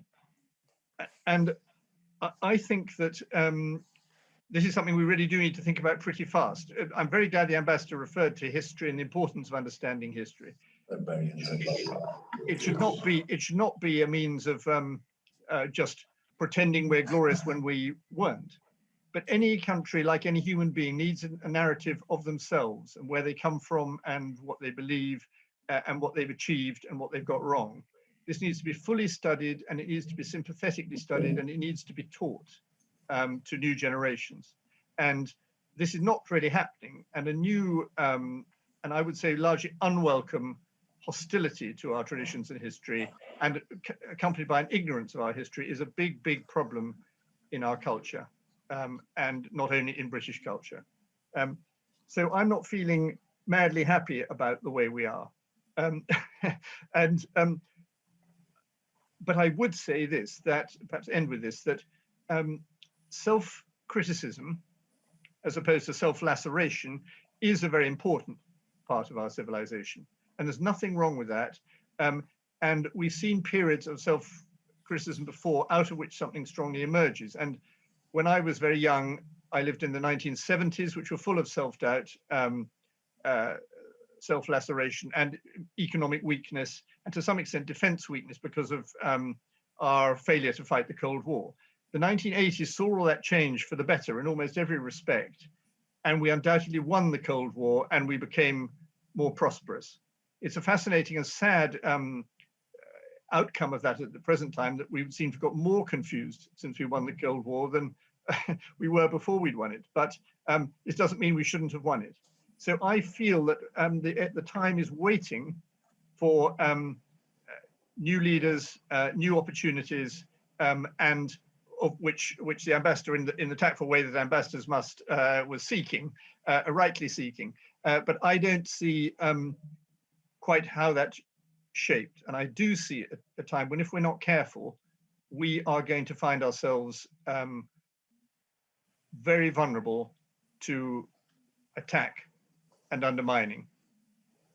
I think that this is something we really do need to think about pretty fast. I'm very glad the ambassador referred to history and the importance of understanding history. It should not be a means of just pretending we're glorious when we weren't. But any country, like any human being, needs a narrative of themselves and where they come from and what they believe and what they've achieved and what they've got wrong. This needs to be fully studied, and it needs to be sympathetically studied, and it needs to be taught to new generations. And this is not really happening. And a new, and I would say largely unwelcome, hostility to our traditions and history, and accompanied by an ignorance of our history, is a big, big problem in our culture, and not only in British culture. So I'm not feeling madly happy about the way we are. But I would say this, that perhaps end with this, that self-criticism, as opposed to self-laceration, is a very important part of our civilization. And there's nothing wrong with that. And we've seen periods of self-criticism before, out of which something strongly emerges. And when I was very young, I lived in the 1970s, which were full of self-doubt, self-laceration and economic weakness, and to some extent defense weakness because of our failure to fight the Cold War. The 1980s saw all that change for the better in almost every respect. And we undoubtedly won the Cold War and we became more prosperous. It's a fascinating and sad outcome of that at the present time, that we seem to have got more confused since we won the Cold War than we were before we'd won it. But this doesn't mean we shouldn't have won it. So I feel that the time is waiting for new leaders, new opportunities, and of which the ambassador, in the tactful way that ambassadors must, was seeking, rightly seeking. But I don't see quite how that's shaped. And I do see a time when, if we're not careful, we are going to find ourselves very vulnerable to attack and undermining.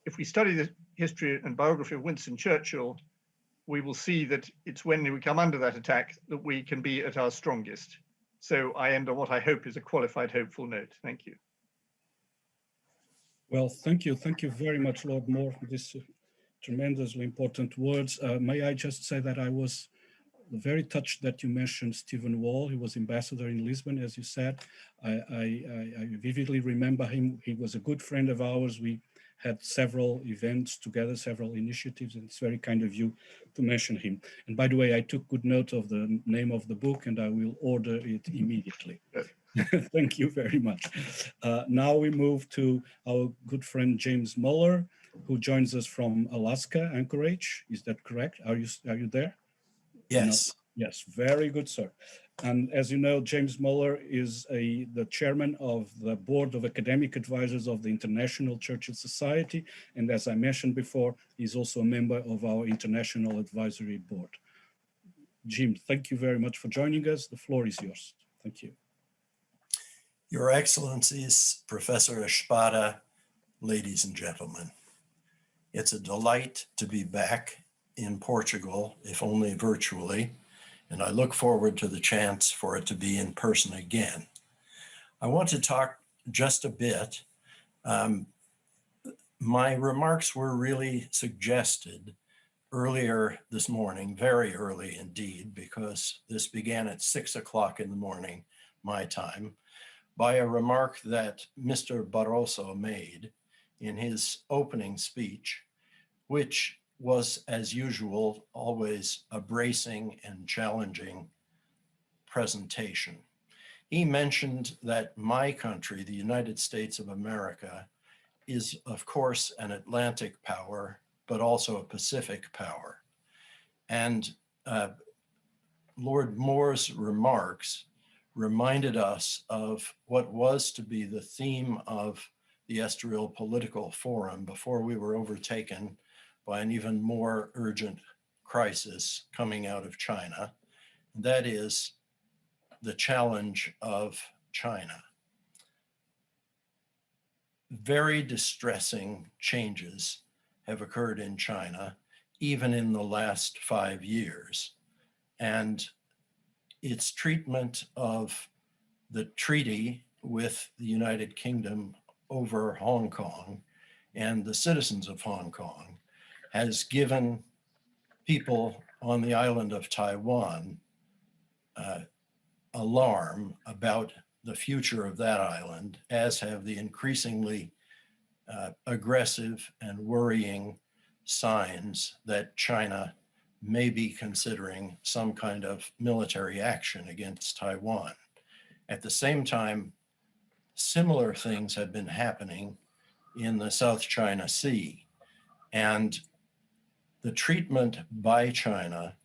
If we study the history and biography of Winston Churchill, we will see that it's when we come under that attack that we can be at our strongest. So I end on what I hope is a qualified, hopeful note. Thank you. Well, thank you. Thank you very much, Lord Moore, for these tremendously important words. May I just say that I was very touched that you mentioned Stephen Wall. He was ambassador in Lisbon, as you said. I vividly remember him. He was a good friend of ours. We had several events together, several initiatives, and it's very kind of you to mention him. And by the way, I took good note of the name of the book, and I will order it immediately. Thank you very much. Now we move to our good friend James Muller, who joins us from Alaska, Anchorage. Is that correct? Are you there? Yes. No. Yes, very good, sir. And as you know, James Muller is the chairman of the Board of Academic Advisors of the International Churchill Society. And as I mentioned before, he's also a member of our International Advisory Board. Jim, thank you very much for joining us. The floor is yours. Thank you. Your Excellencies, Professor Espada, ladies and gentlemen, it's a delight to be back in Portugal, if only virtually, and I look forward to the chance for it to be in person again. I want to talk just a bit. My remarks were really suggested earlier this morning, very early indeed, because this began at 6 o'clock in the morning, my time, by a remark that Mr. Barroso made in his opening speech, which was, as usual, always a bracing and challenging presentation. He mentioned that my country, the United States of America, is of course an Atlantic power, but also a Pacific power. And Lord Moore's remarks reminded us of what was to be the theme of the Estoril Political Forum before we were overtaken by an even more urgent crisis coming out of China. That is the challenge of China. Very distressing changes have occurred in China, even in the last 5 years. And its treatment of the treaty with the United Kingdom over Hong Kong and the citizens of Hong Kong has given people on the island of Taiwan alarm about the future of that island, as have the increasingly aggressive and worrying signs that China may be considering some kind of military action against Taiwan. At the same time, similar things have been happening in the South China Sea, and the treatment by China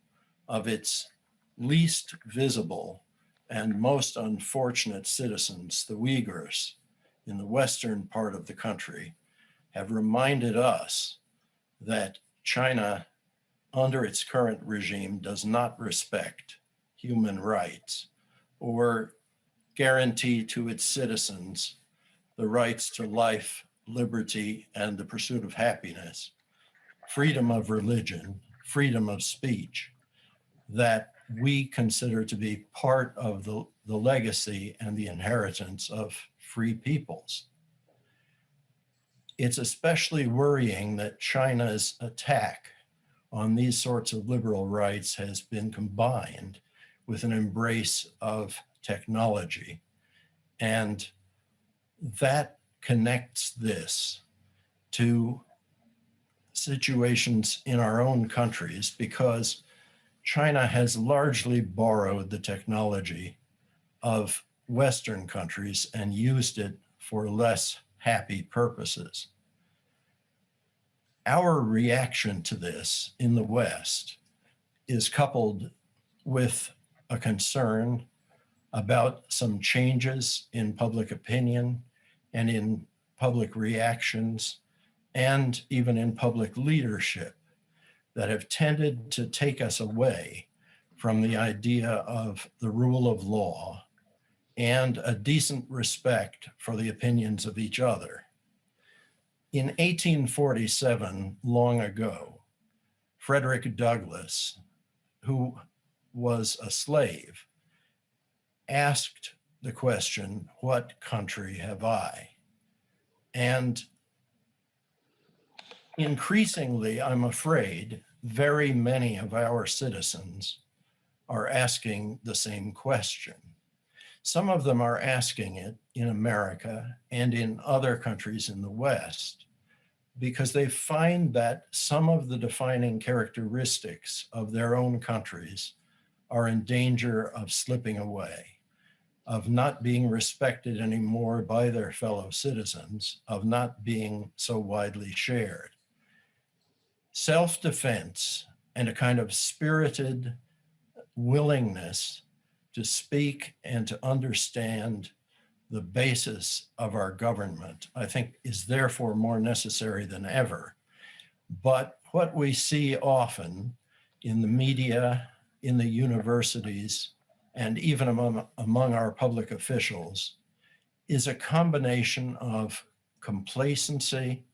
of its least visible and most unfortunate citizens, the Uyghurs, in the western part of the country, have reminded us that China, under its current regime, does not respect human rights or guarantee to its citizens the rights to life, liberty, and the pursuit of happiness, freedom of religion, freedom of speech, that we consider to be part of the legacy and the inheritance of free peoples. It's especially worrying that China's attack on these sorts of liberal rights has been combined with an embrace of technology. And that connects this to situations in our own countries, because China has largely borrowed the technology of Western countries and used it for less happy purposes. Our reaction to this in the West is coupled with a concern about some changes in public opinion and in public reactions and even in public leadership that have tended to take us away from the idea of the rule of law and a decent respect for the opinions of each other. In 1847, long ago, Frederick Douglass, who was a slave, asked the question, "What country have I?" And increasingly, I'm afraid, very many of our citizens are asking the same question. Some of them are asking it in America and in other countries in the West because they find that some of the defining characteristics of their own countries are in danger of slipping away, of not being respected anymore by their fellow citizens, of not being so widely shared. Self-defense and a kind of spirited willingness to speak and to understand the basis of our government, I think, is therefore more necessary than ever. But what we see often in the media, in the universities, and even among our public officials is a combination of complacency,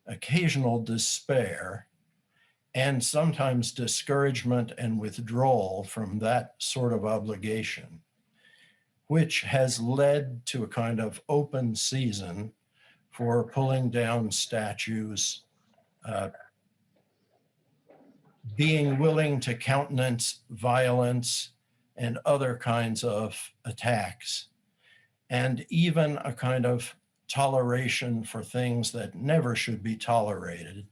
occasional despair, and sometimes discouragement and withdrawal from that sort of obligation, which has led to a kind of open season for pulling down statues, being willing to countenance violence and other kinds of attacks, and even a kind of toleration for things that never should be tolerated,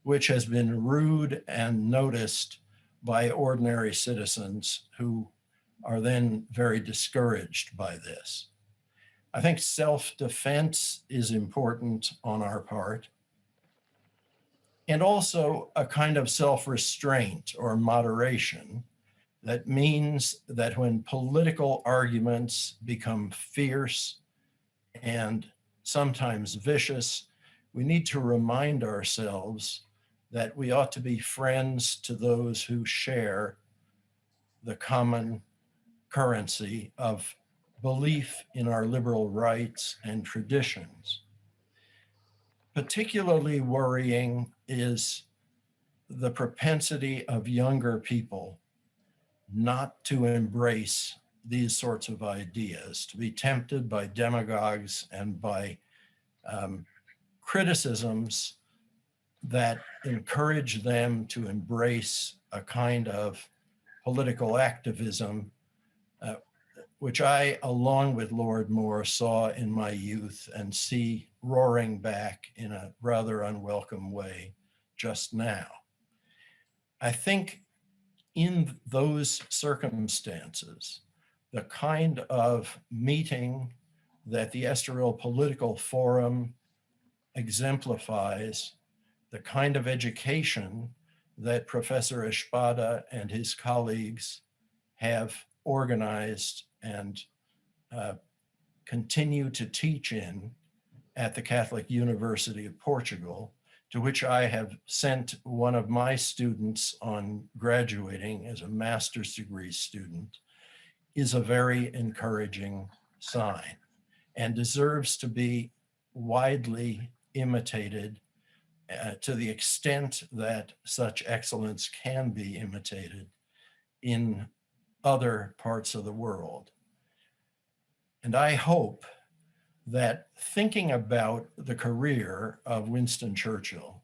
which has been rude and noticed by ordinary citizens who are then very discouraged by this. I think self-defense is important on our part, and also a kind of self-restraint or moderation that means that when political arguments become fierce and sometimes vicious, we need to remind ourselves that we ought to be friends to those who share the common currency of belief in our liberal rights and traditions. Particularly worrying is the propensity of younger people not to embrace these sorts of ideas, to be tempted by demagogues and by criticisms that encourage them to embrace a kind of political activism, which I, along with Lord Moore, saw in my youth and see roaring back in a rather unwelcome way just now. I think in those circumstances, the kind of meeting that the Estoril Political Forum exemplifies, the kind of education that Professor Espada and his colleagues have organized and continue to teach in at the Catholic University of Portugal, to which I have sent one of my students on graduating as a master's degree student, is a very encouraging sign and deserves to be widely imitated to the extent that such excellence can be imitated in other parts of the world. And I hope that thinking about the career of Winston Churchill,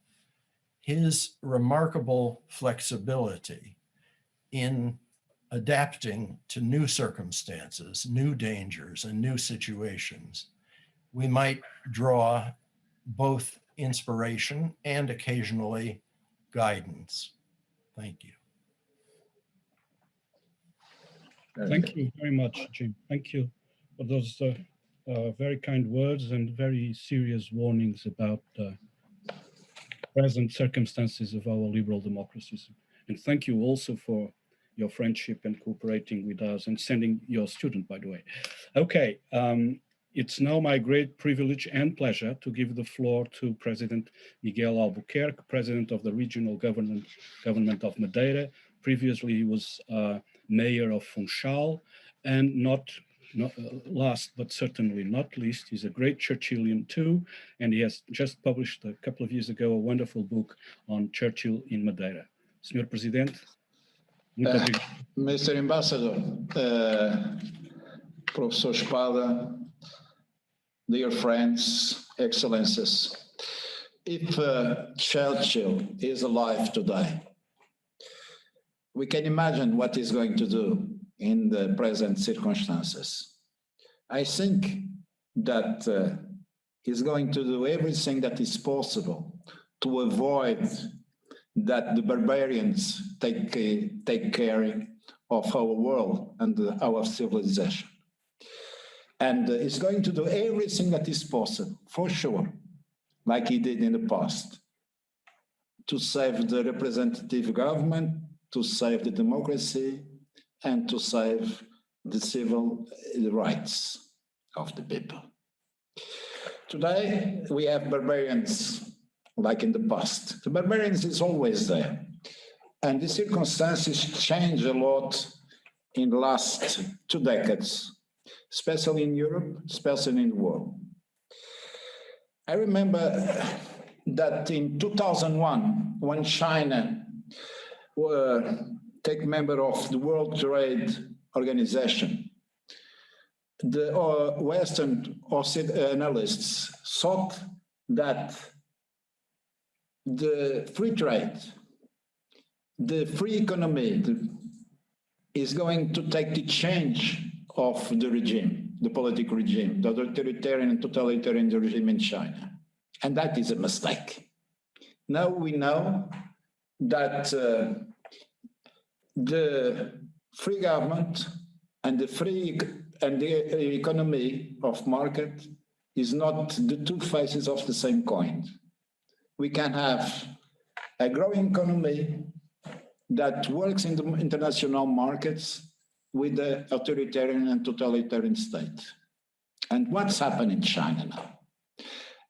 his remarkable flexibility in adapting to new circumstances, new dangers, and new situations, we might draw both inspiration and occasionally guidance. Thank you. Thank you very much, Jim. Thank you for those very kind words and very serious warnings about the present circumstances of our liberal democracies. And thank you also for your friendship and cooperating with us and sending your student, by the way. Okay, it's now my great privilege and pleasure to give the floor to President Miguel Albuquerque, President of the Regional Government of Madeira. Previously, he was Mayor of Funchal, and not last, but certainly not least, he's a great Churchillian too, and he has just published a couple of years ago a wonderful book on Churchill in Madeira. Senhor Presidente, muito obrigado. Mr. Ambassador, Professor Espada, dear friends, excellencies, if Churchill is alive today, we can imagine what he's going to do in the present circumstances. I think that he's going to do everything that is possible to avoid that the barbarians take care of our world and our civilization. And he's going to do everything that is possible, for sure, like he did in the past, to save the representative government, to save the democracy, and to save the civil rights of the people. Today, we have barbarians like in the past. The barbarians is always there. And the circumstances change a lot in the last 2 decades, especially in Europe, especially in the world. I remember that in 2001, when China take member of the World Trade Organization, the Western analysts thought that the free trade, the free economy is going to take the change of the regime, the political regime, the authoritarian and totalitarian regime in China. And that is a mistake. Now we know that the free government And the economy of market is not the two faces of the same coin. We can have a growing economy that works in the international markets with the authoritarian and totalitarian state. And what's happened in China now?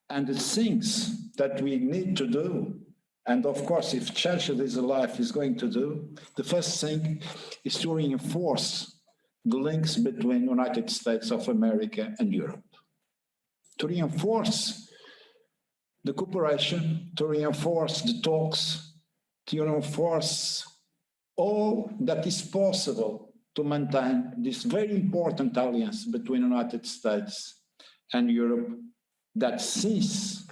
And the things that we need to do, and of course, if Churchill is alive, is going to do, the first thing is to reinforce the links between the United States of America and Europe. To reinforce the cooperation, to reinforce the talks, to reinforce all that is possible to maintain this very important alliance between the United States and Europe that since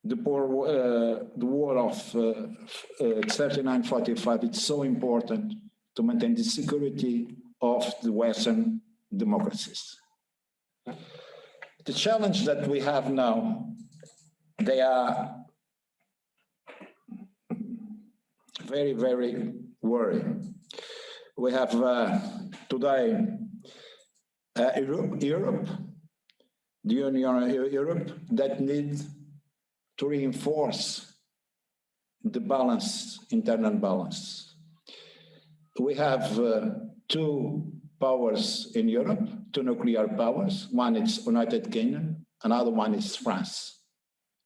the war of 39-45, it's so important to maintain the security of the Western democracies. The challenge that we have now, they are very, very worrying. We have today Europe, the Union of Europe, that needs to reinforce the balance, internal balance. We have two powers in Europe, two nuclear powers. One is United Kingdom, another one is France.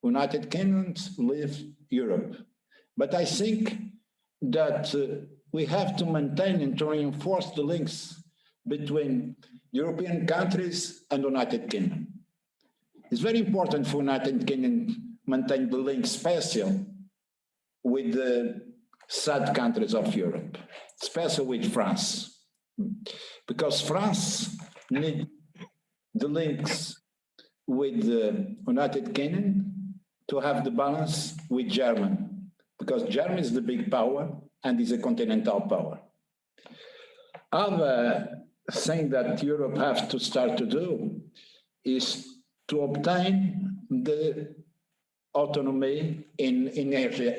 United Kingdom leave Europe. But I think that we have to maintain and to reinforce the links between European countries and United Kingdom. It's very important for United Kingdom to maintain the link special with the third countries of Europe, especially with France, because France needs the links with the United Kingdom to have the balance with Germany, because Germany is the big power and is a continental power. Other thing that Europe has to start to do is to obtain the autonomy in energy.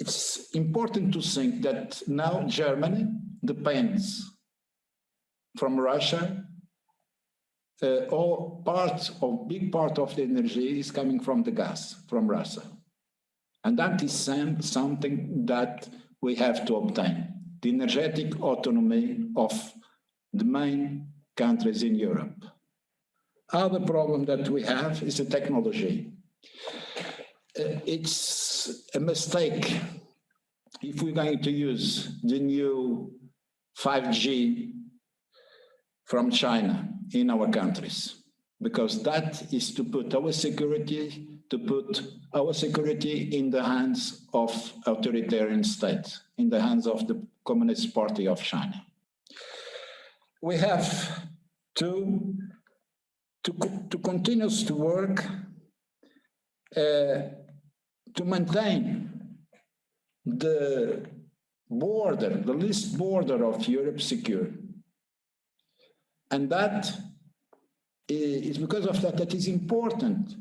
It's important to think that now Germany depends from Russia. Big part of the energy is coming from the gas from Russia. And that is something that we have to obtain, the energetic autonomy of the main countries in Europe. Other problem that we have is the technology. It's a mistake if we're going to use the new 5G from China in our countries, because that is to put our security in the hands of authoritarian states, in the hands of the Communist Party of China. We have to continue to work to maintain the least border of Europe secure. And that is because of that is important,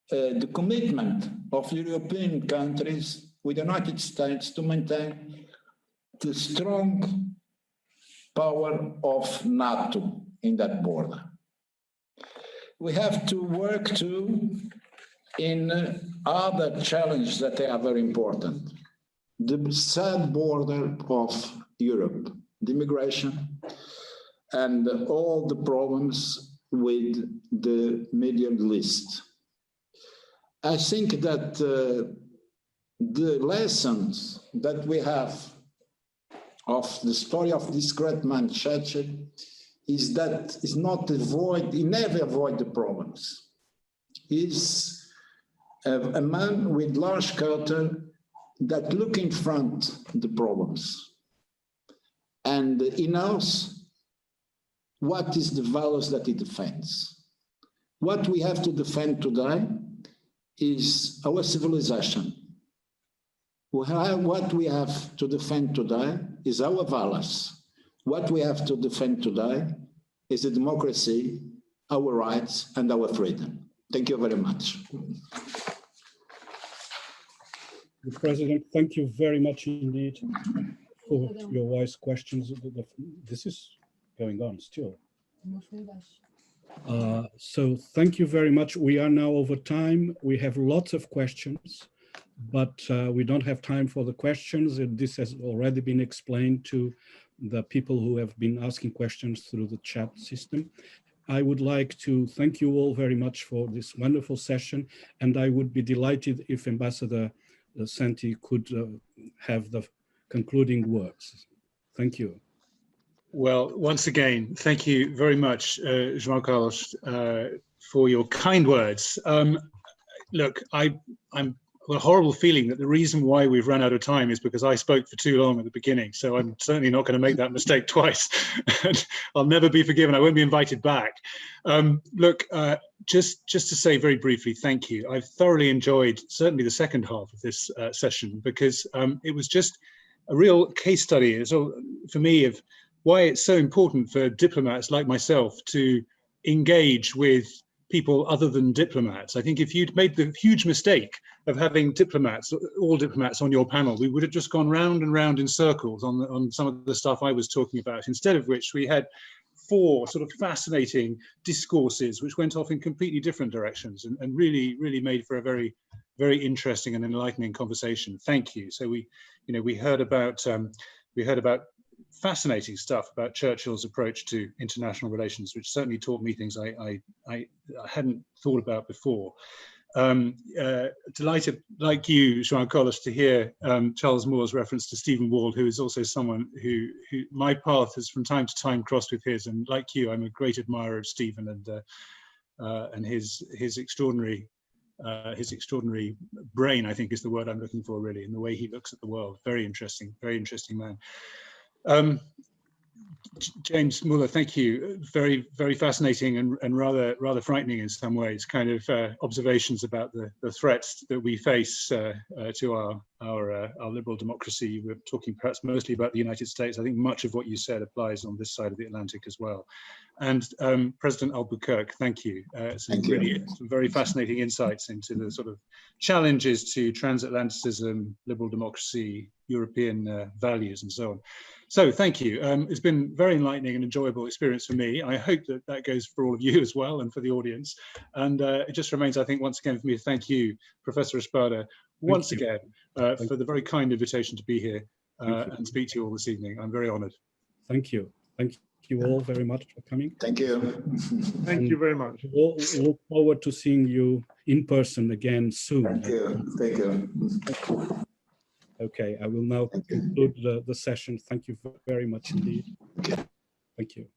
the commitment of European countries with the United States to maintain the strong power of NATO in that border. We have to work too in other challenges that are very important. The southern border of Europe, the immigration, and all the problems with the Middle East. I think that the lessons that we have of the story of this great man, Churchill, is that he never avoid the problems. He's a man with large culture that look in front the problems. And he knows what is the values that he defends. What we have to defend today is our civilization. What we have to defend today is our values. What we have to defend today is the democracy, our rights, and our freedom. Thank you very much. President, thank you very much indeed for your wise questions. This is going on still. So thank you very much. We are now over time. We have lots of questions, but we don't have time for the questions. And this has already been explained to the people who have been asking questions through the chat system. I would like to thank you all very much for this wonderful session, and I would be delighted if Ambassador Santi could have the concluding words. Thank you. Well, once again, thank you very much, João Carlos, for your kind words. Look, I'm with a horrible feeling that the reason why we've run out of time is because I spoke for too long at the beginning. So I'm certainly not going to make that mistake twice. I'll never be forgiven. I won't be invited back. Look, just to say very briefly, thank you. I've thoroughly enjoyed certainly the second half of this session, because it was just a real case study for me of why it's so important for diplomats like myself to engage with people other than diplomats. I think if you'd made the huge mistake of having diplomats, all diplomats on your panel, we would have just gone round and round in circles on some of the stuff I was talking about, instead of which we had 4 sort of fascinating discourses which went off in completely different directions and really, really made for a very, very interesting and enlightening conversation. Thank you. So we heard about fascinating stuff about Churchill's approach to international relations, which certainly taught me things I hadn't thought about before. Delighted, like you, João Carlos, to hear Charles Moore's reference to Stephen Ward, who is also someone who my path has from time to time crossed with his, and like you, I'm a great admirer of Stephen and his extraordinary brain, I think is the word I'm looking for, really, in the way he looks at the world. Very interesting man. James Muller, thank you. Very, very fascinating and rather frightening in some ways, kind of observations about the threats that we face to our liberal democracy. We're talking perhaps mostly about the United States. I think much of what you said applies on this side of the Atlantic as well. And President Albuquerque, thank you. Some very fascinating insights into the sort of challenges to transatlanticism, liberal democracy, European values, and so on. So thank you. It's been very enlightening and enjoyable experience for me. I hope that goes for all of you as well, and for the audience. And it just remains, I think, once again for me to thank you, Professor Espada, once again for the very kind invitation to be here and speak to you all this evening. I'm very honored. Thank you. Thank you all very much for coming. Thank you. Thank you very much. We'll look forward to seeing you in person again soon. Thank you. Thank you. Okay, I will now conclude the session. Thank you very much indeed. Thank you.